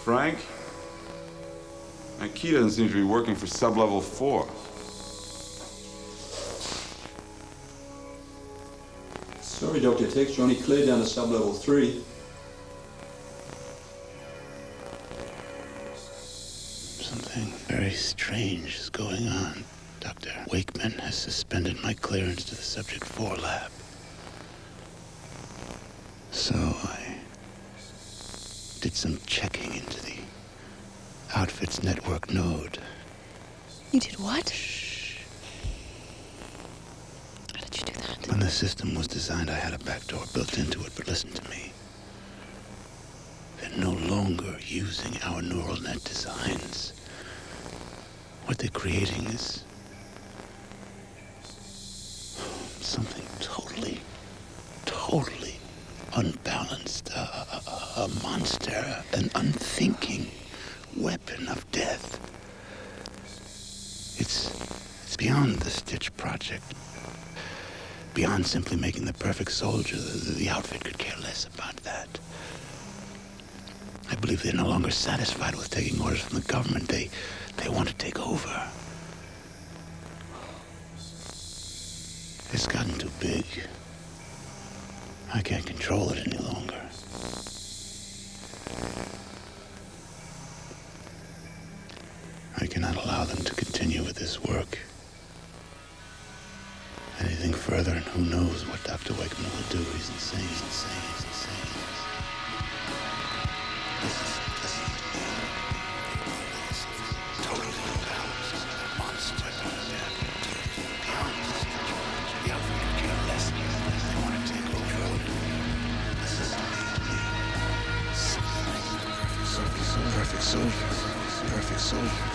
Frank? My key doesn't seem to be working for sub-level 4. Sorry, Dr. Tex, you're only clear down to sub-level 3. Something very strange is going on. Dr. Wakeman has suspended my clearance to the Subject 4 lab. So I did some checking into the outfit's network node. You did what? Shh. How did you do that? When the system was designed, I had a backdoor built into it, but listen to me. They're no longer using our neural net designs. What they're creating is something totally unbalanced, a monster, an unthinking weapon of death. It's beyond the Stitch project, beyond simply making the perfect soldier, the outfit could care less about that. I believe they're no longer satisfied with taking orders from the government. They want to take over. It's gotten too big. I can't control it any longer. I cannot allow them to continue with this work. Anything further, and who knows what Dr. Wakeman will do. He's insane, insane, insane. Listen to me. Totally imbalanced. Monster. The outfit could care less. They want to take over. Listen to me. Perfect soldier. Perfect soldier.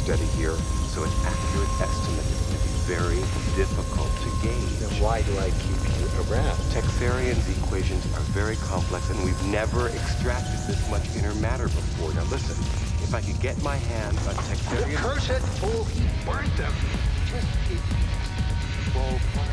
study here, so an accurate estimate is going to be very difficult to gauge. Then why do I keep you around? Texerian's equations are very complex, and we've never extracted this much inner matter before. Now listen, if I could get my hands on Texerian... You cursed fool, he burnt them. Just keep... Ballpark.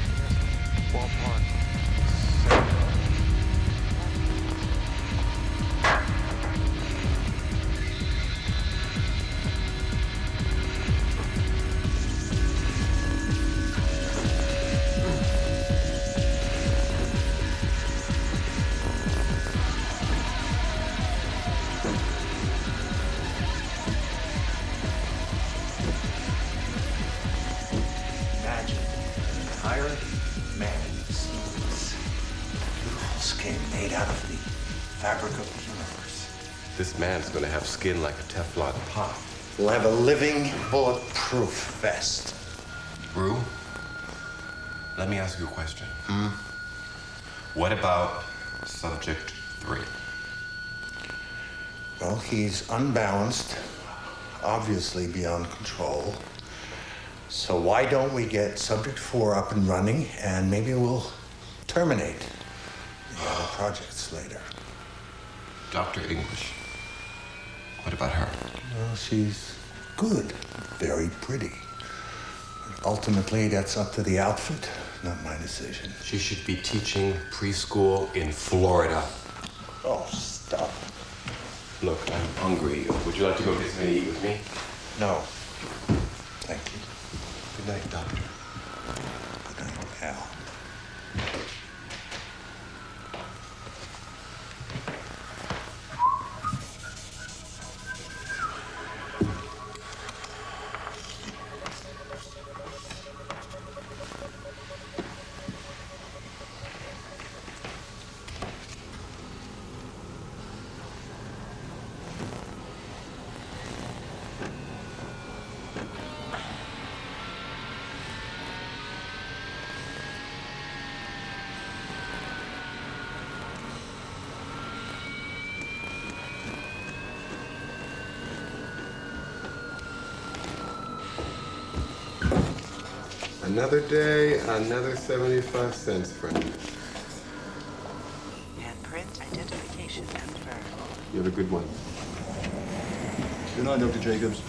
Imagine an entire man's This man's gonna have skin like a Teflon pot. We'll have a living, bulletproof vest. Rue, let me ask you a question. What about subject 3? Well, he's unbalanced, obviously beyond control. So why don't we get subject 4 up and running, and maybe we'll terminate the other projects later. Dr. English. What about her? Well, she's good, very pretty. But ultimately, that's up to the outfit, not my decision. She should be teaching preschool in Florida. Oh, stop. Look, I'm hungry. Would you like to go get something to eat with me? No. Thank you. Good night, Doctor. Good night, Al. Another day, another 75 cents, friend. Handprint, identification confirmed. You have a good one. Good night, Dr. Jacobs.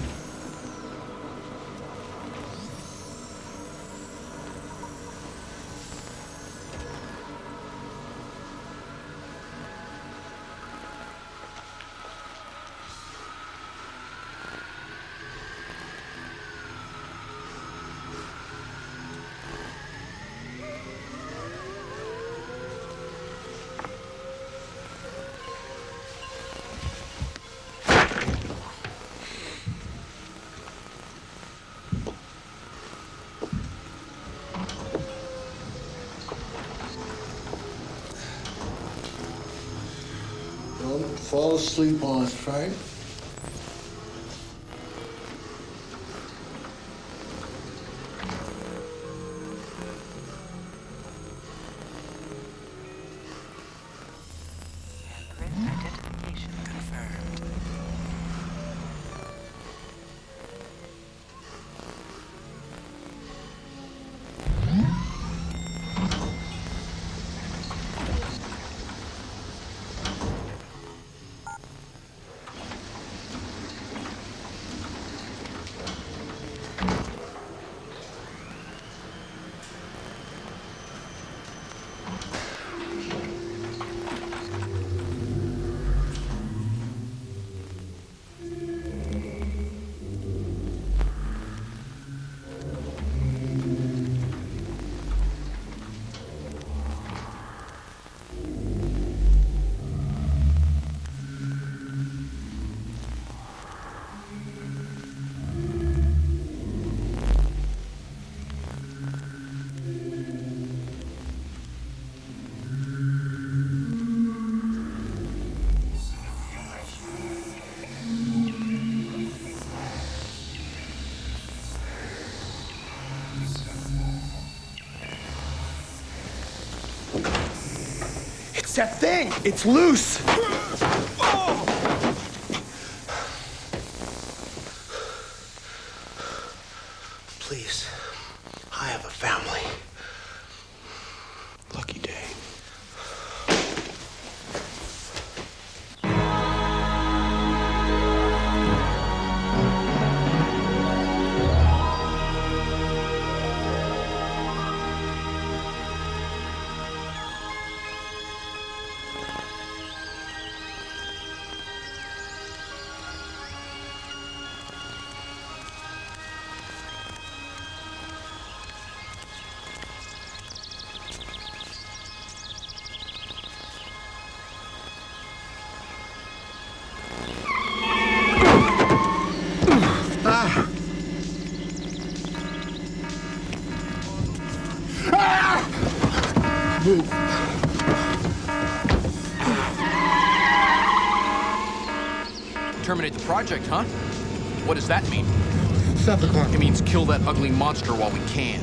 Don't fall asleep on us, Frank. Handprint, identification confirmed. It's that thing! It's loose! Please, I have a family. Lucky day. Terminate the project, huh? What does that mean? Stop the clock. It means kill that ugly monster while we can.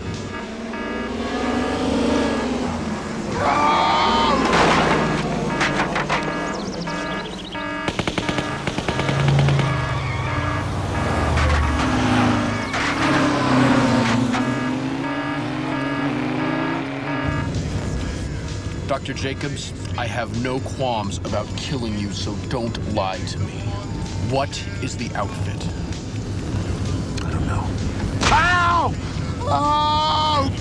Dr. Jacobs, I have no qualms about killing you, so don't lie to me. What is the outfit? I don't know. Ow! Oh!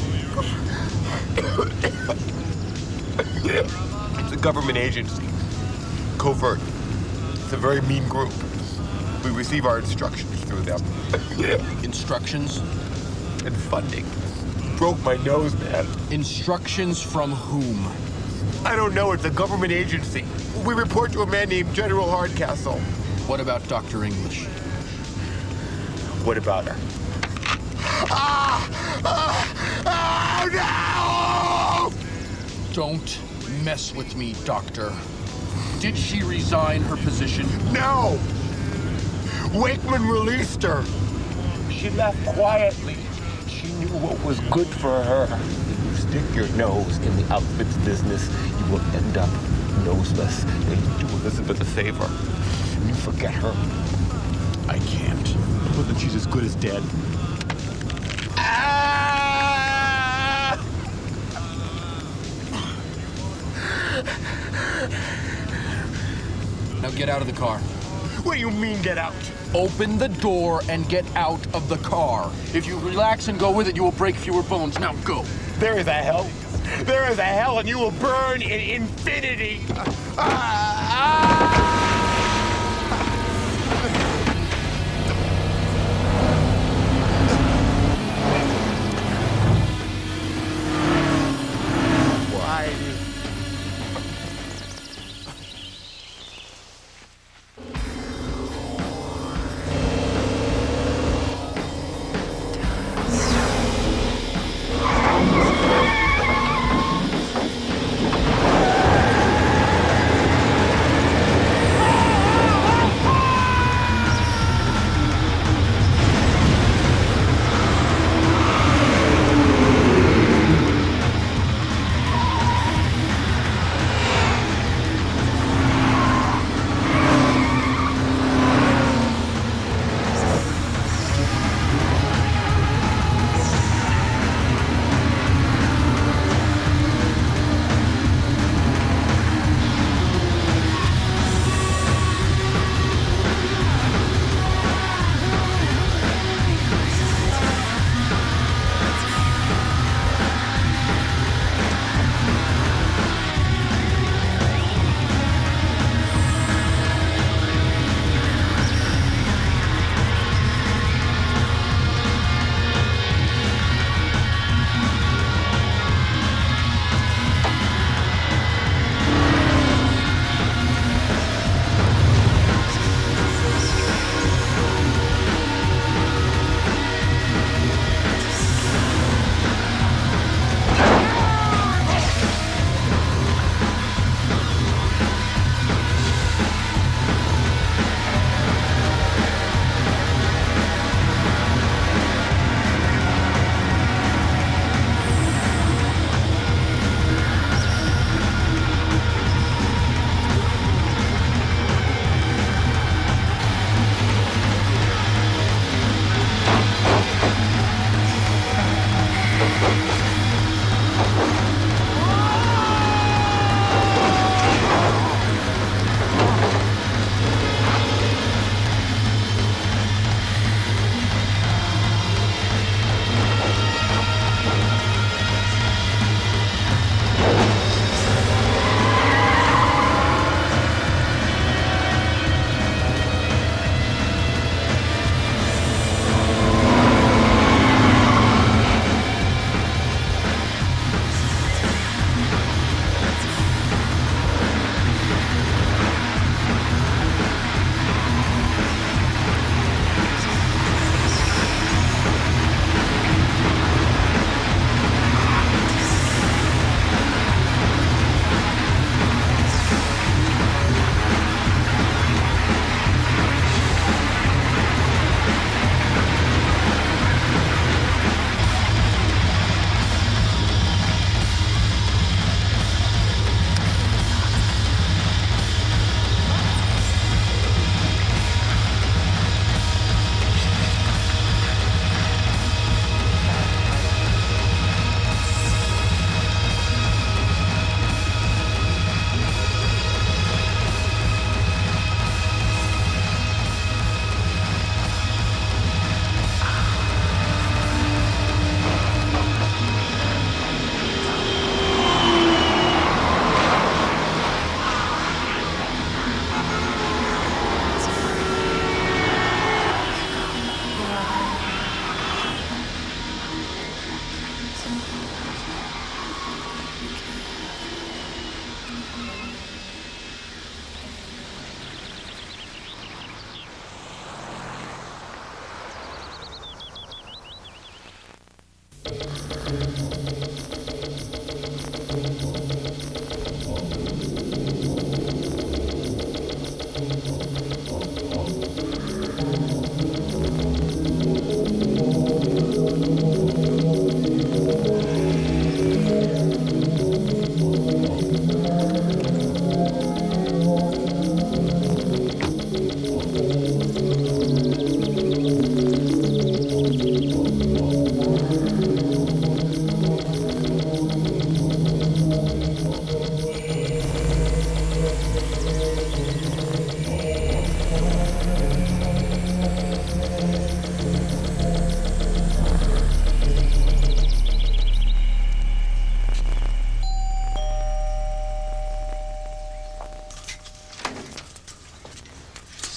It's a government agency. Covert. It's a very mean group. We receive our instructions through them. Instructions? And funding. Broke my nose, man. Instructions from whom? I don't know. It's a government agency. We report to a man named General Hardcastle. What about Dr. English? What about her? Oh, no! Don't mess with me, Doctor. Did she resign her position? No! Wakeman released her. She left quietly. She knew what was good for her. If you stick your nose in the outfits business, you will end up noseless. And you do Elizabeth a favor. You forget her. I can't. Well, then she's as good as dead. Now get out of the car. What do you mean, get out? Open the door and get out of the car. If you relax and go with it, you will break fewer bones. Now go. There is a hell. There is a hell, and you will burn in infinity. Why?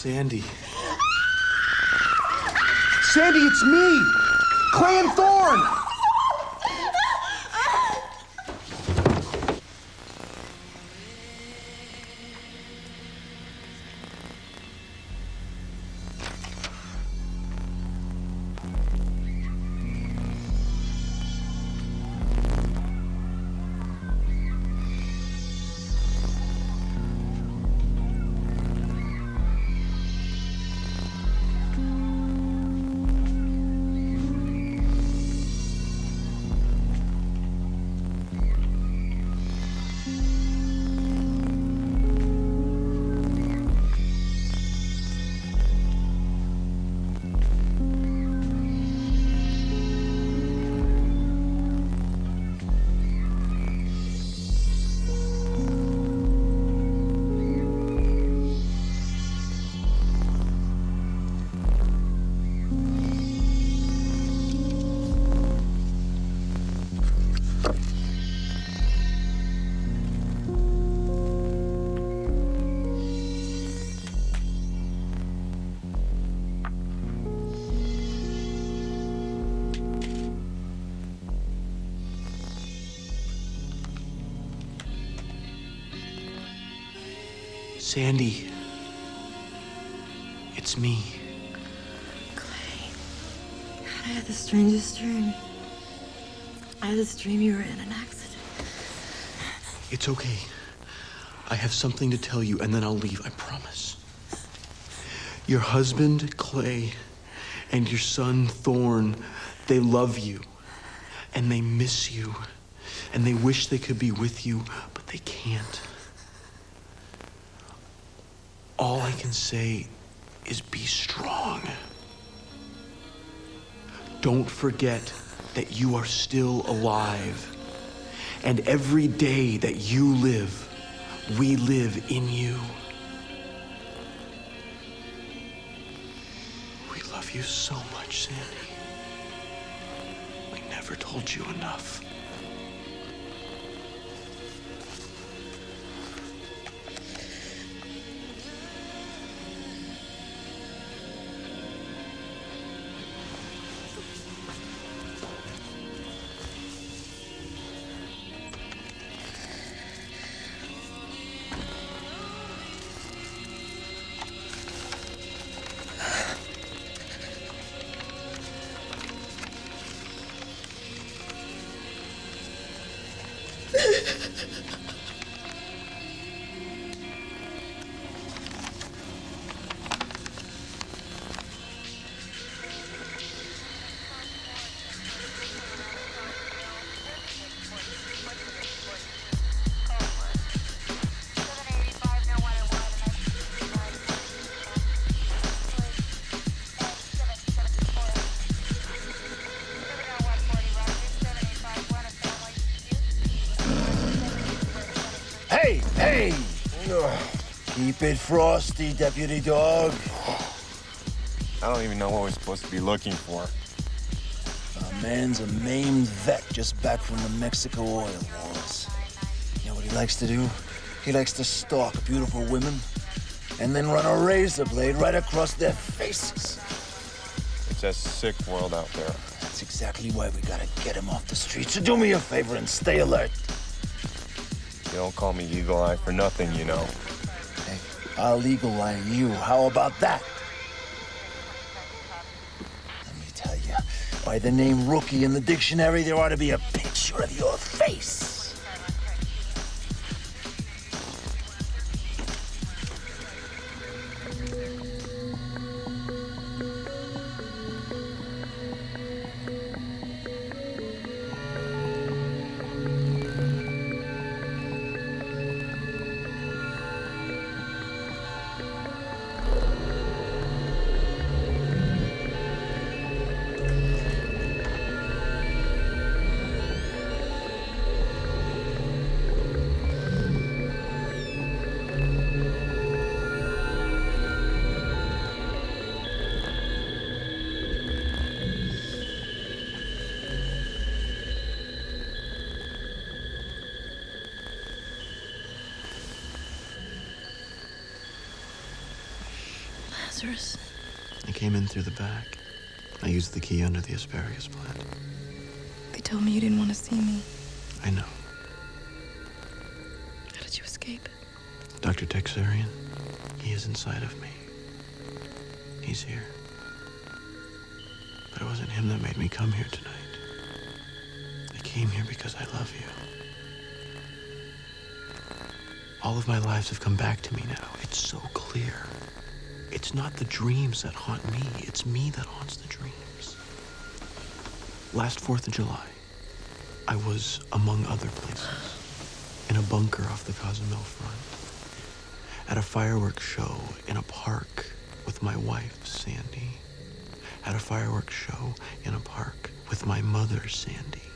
Sandy. Sandy, it's me! Clay and Thorn! Sandy, it's me. Clay, God, I had the strangest dream. I had this dream you were in an accident. It's okay. I have something to tell you, and then I'll leave, I promise. Your husband, Clay, and your son, Thorn, they love you, and they miss you, and they wish they could be with you, but they can't. All I can say is be strong. Don't forget that you are still alive. And every day that you live, we live in you. We love you so much, Sandy. We never told you enough. Hey! Keep it frosty, Deputy Dog. I don't even know what we're supposed to be looking for. A man's a maimed vet just back from the Mexico oil wars. You know what he likes to do? He likes to stalk beautiful women and then run a razor blade right across their faces. It's a sick world out there. That's exactly why we gotta get him off the street. So do me a favor and stay alert. You don't call me Eagle Eye for nothing, you know. Hey, I'll Eagle Eye you. How about that? Let me tell you, By the name Rookie in the dictionary, there ought to be a picture of your face. Lazarus. I came in through the back. I used the key under the asparagus plant. They told me you didn't want to see me. I know. How did you escape? Dr. Texarian, he is inside of me. He's here. But it wasn't him that made me come here tonight. I came here because I love you. All of my lives have come back to me now. It's so clear. It's not the dreams that haunt me. It's me that haunts the dreams. Last 4th of July, I was, among other places, in a bunker off the Cozumel front, at a fireworks show in a park with my wife, Sandy, at a fireworks show in a park with my mother, Sandy,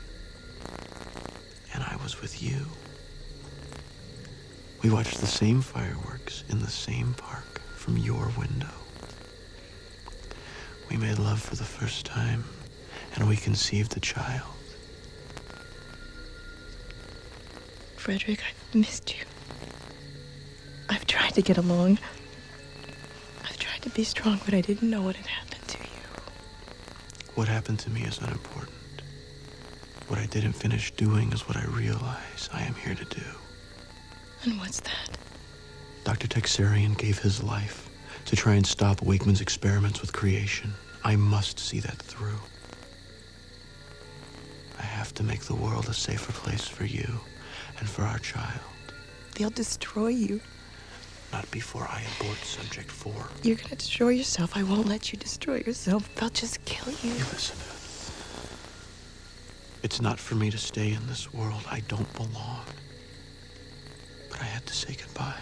and I was with you. We watched the same fireworks in the same park from your window. We made love for the first time, and we conceived a child. Frederick, I've missed you. I've tried to get along. I've tried to be strong, but I didn't know what had happened to you. What happened to me is unimportant. What I didn't finish doing is what I realize I am here to do. And what's that? Dr. Texarian gave his life to try and stop Wakeman's experiments with creation. I must see that through. I have to make the world a safer place for you and for our child. They'll destroy you. Not before I abort Subject 4. You're gonna destroy yourself. I won't let you destroy yourself. They'll just kill you. Elizabeth, it's not for me to stay in this world. I don't belong. But I had to say goodbye.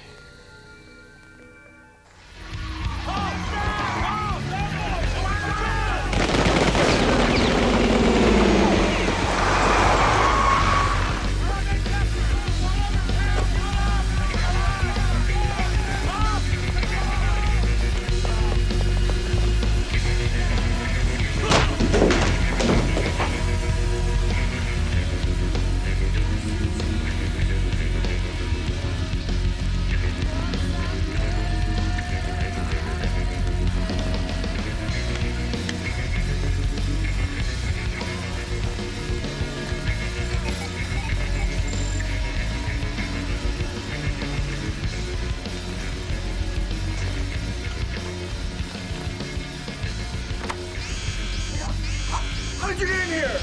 How did you get in here?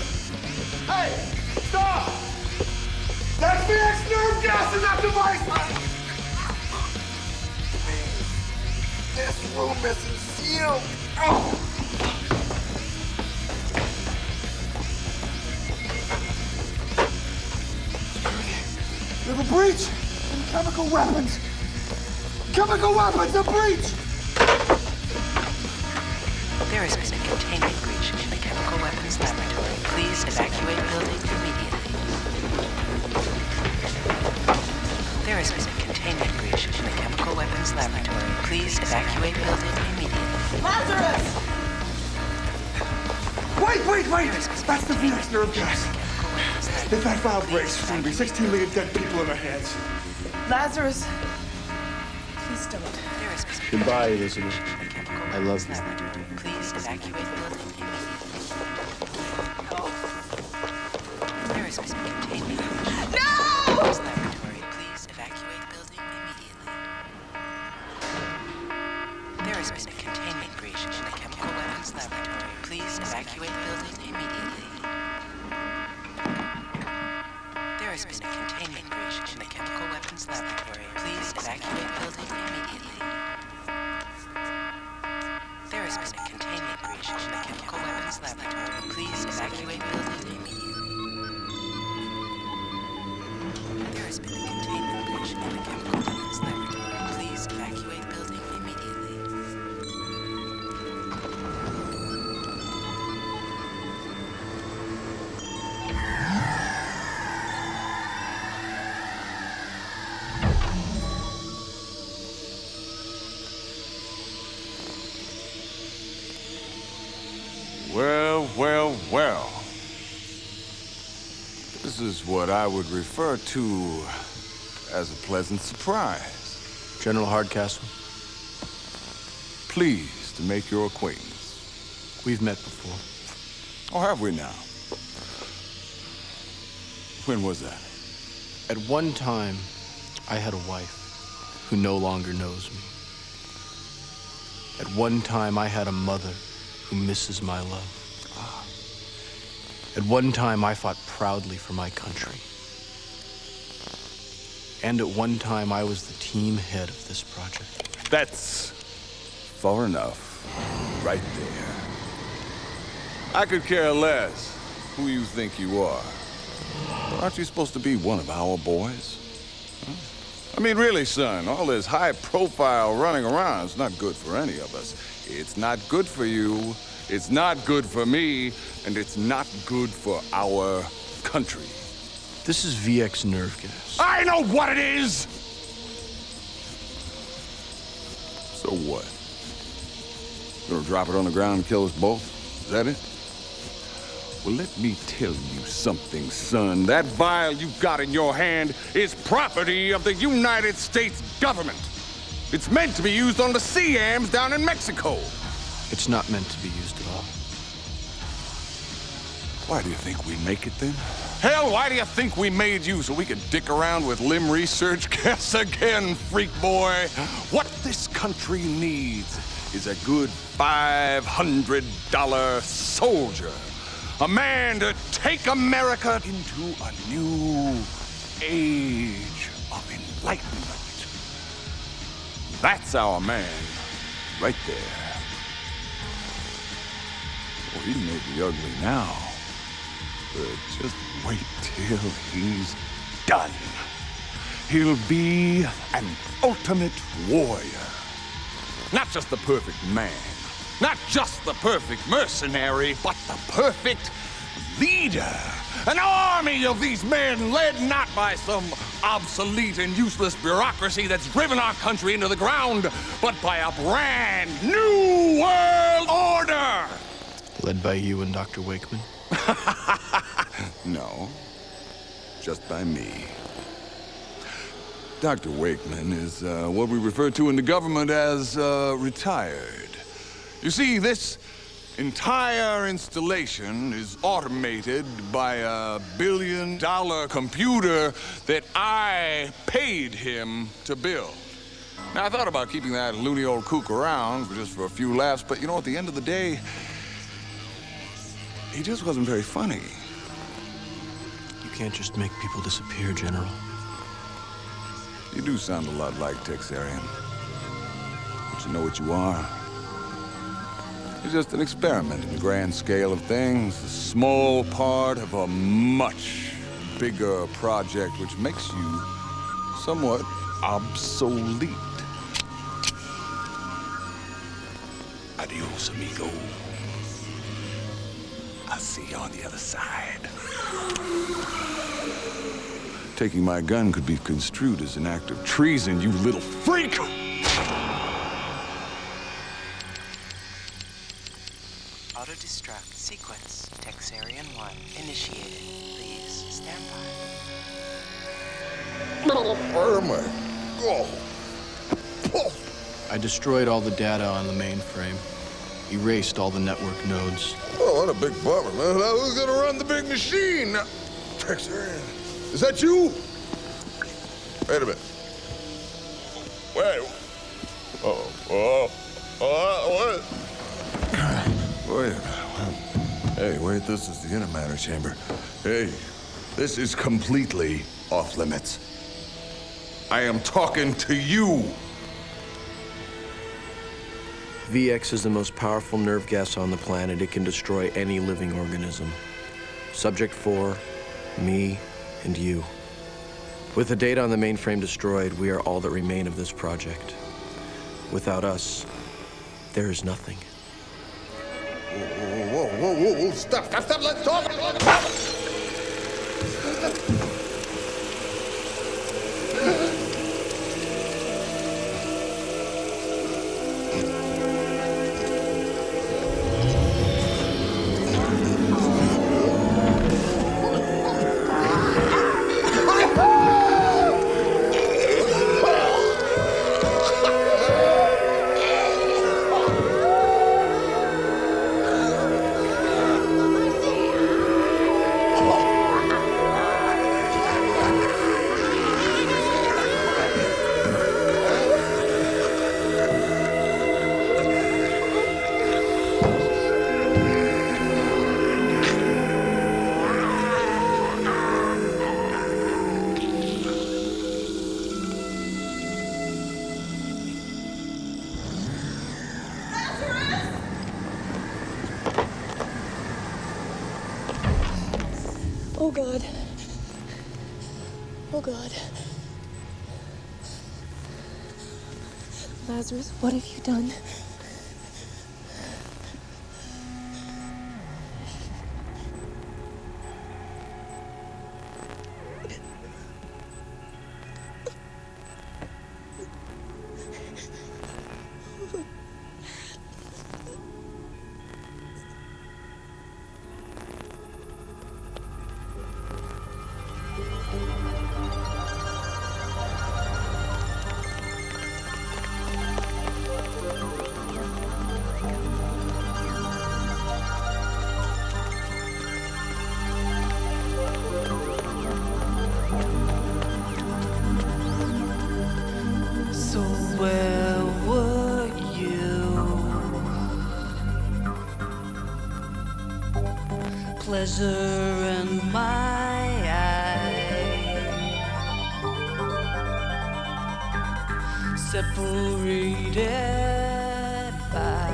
Hey, stop! That's the X-nerve gas in that device! This room isn't sealed. Oh. We have a breach in chemical weapons. Chemical weapons, a breach! There has been a containment breach in the chemical weapons laboratory. Please evacuate building immediately. There has been a containment breach in the chemical weapons laboratory. Please evacuate building immediately. Lazarus! Wait! That's the Phoenix nerve gas. If that valve breaks, there's going to be 16 million dead people in our hands. Lazarus, please don't. Goodbye, Elizabeth. I love you. Please evacuate building immediately. There has been a containment breach. No! Laboratory. Please evacuate building immediately. There has been a containment breach in the chemical weapons Weapons Laboratory. Please evacuate building immediately. There has been a containment breach in the Chemical Weapons Laboratory. Please evacuate building immediately. There has been a containment breach in the Chemical Weapons Laboratory. Please evacuate building immediately. There has been a containment breach in the Chemical Weapons Laboratory. Please evacuate building immediately. Well. This is what I would refer to as a pleasant surprise. General Hardcastle. Pleased to make your acquaintance. We've met before. Oh, have we now? When was that? At one time, I had a wife who no longer knows me. At one time, I had a mother who misses my love. At one time, I fought proudly for my country. And at one time, I was the team head of this project. That's far enough, right there. I could care less who you think you are. Aren't you supposed to be one of our boys? Huh? I mean, really, son, all this high profile running around is not good for any of us. It's not good for you, it's not good for me, and it's not good for our country. This is VX nerve gas. I know what it is! So what? You gonna drop it on the ground and kill us both? Is that it? Well, let me tell you something, son. That vial you got in your hand is property of the United States government. It's meant to be used on the CAMs down in Mexico. It's not meant to be used at all. Why do you think we make it then? Hell, why do you think we made you so we could dick around with limb research? Guess again, freak boy. What this country needs is a good $500 soldier. A man to take America into a new age of enlightenment. That's our man, right there. Well, he may be ugly now, but just wait till he's done. He'll be an ultimate warrior. Not just the perfect man, not just the perfect mercenary, but the perfect leader. An army of these men led not by some obsolete and useless bureaucracy that's driven our country into the ground, but by a brand new world order. Led by you and Dr. Wakeman? No, just by me. Dr. Wakeman is what we refer to in the government as retired. You see, this entire installation is automated by a $1 billion computer that I paid him to build. Now, I thought about keeping that loony old kook around just for a few laughs, but you know, at the end of the day, he just wasn't very funny. You can't just make people disappear, General. You do sound a lot like Texarian. But you know what you are? You're just an experiment in the grand scale of things, a small part of a much bigger project which makes you somewhat obsolete. Adios, amigo. I'll see you on the other side. Taking my gun could be construed as an act of treason, you little freak! Auto-destruct sequence. Texarian 1 initiated. Please stand by. Where am I? Oh. I destroyed all the data on the mainframe. Erased all the network nodes. Oh, what a big bummer, man. Now who's gonna run the big machine? Texarian, is that you? Wait a minute. Wait. What? wait. Hey, wait, this is the antimatter chamber. Hey, this is completely off limits. I am talking to you. VX is the most powerful nerve gas on the planet. It can destroy any living organism. Subject 4, me, and you. With the data on the mainframe destroyed, we are all that remain of this project. Without us, there is nothing. Whoa. Stop. Let's talk. Oh, God. Oh, God. Lazarus, what have you done? So where were you? Pleasure in my eye, separated by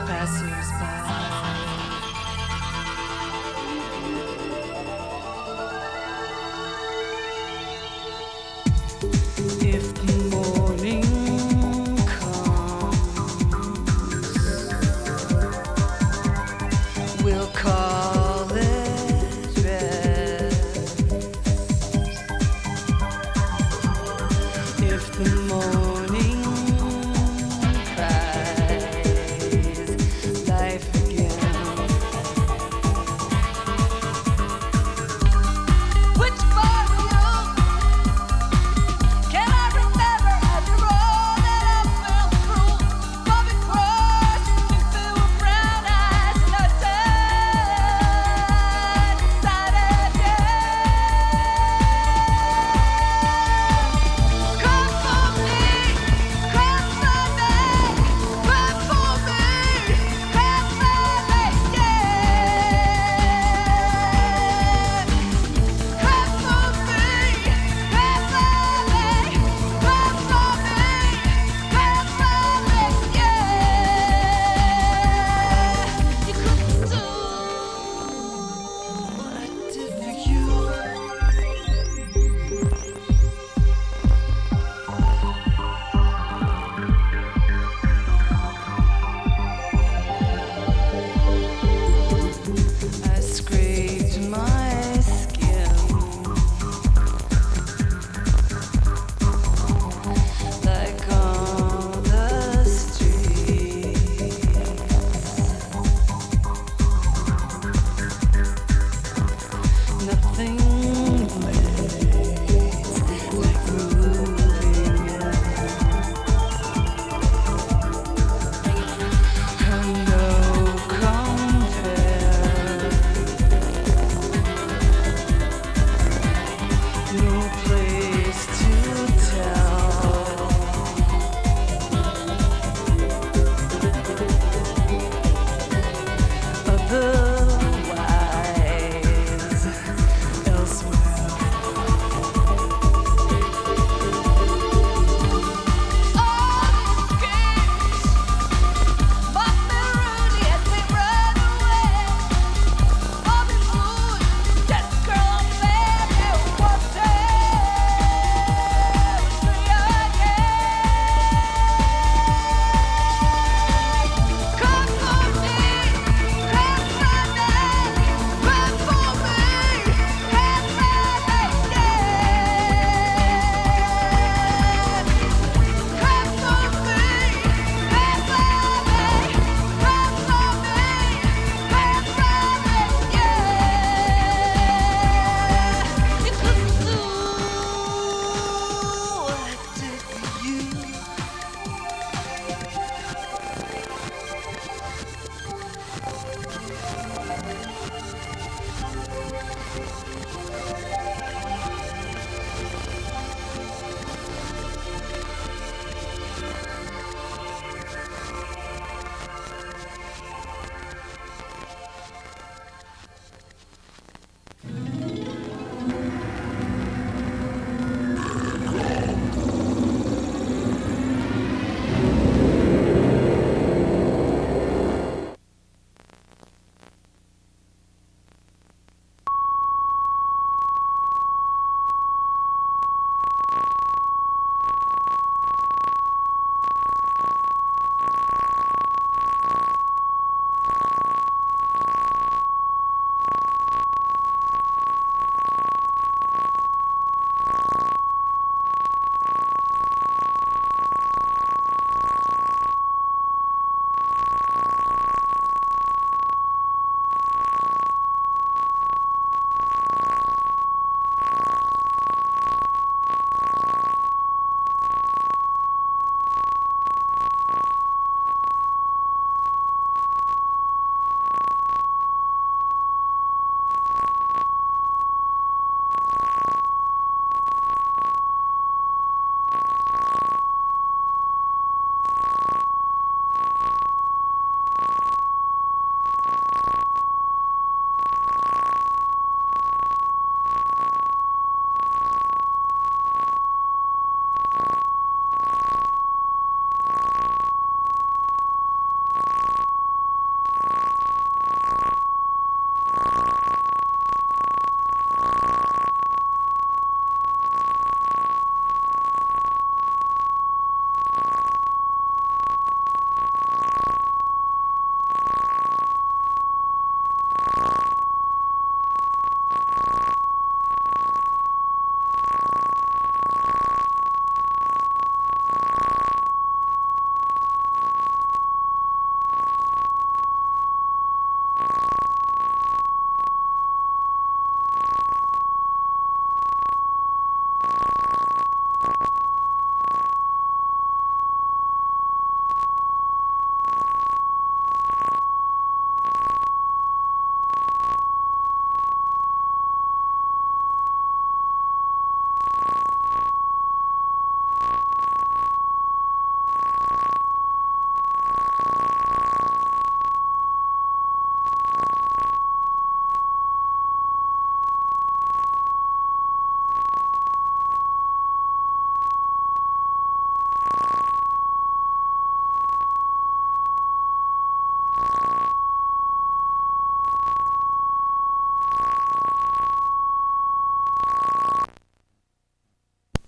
passers-by.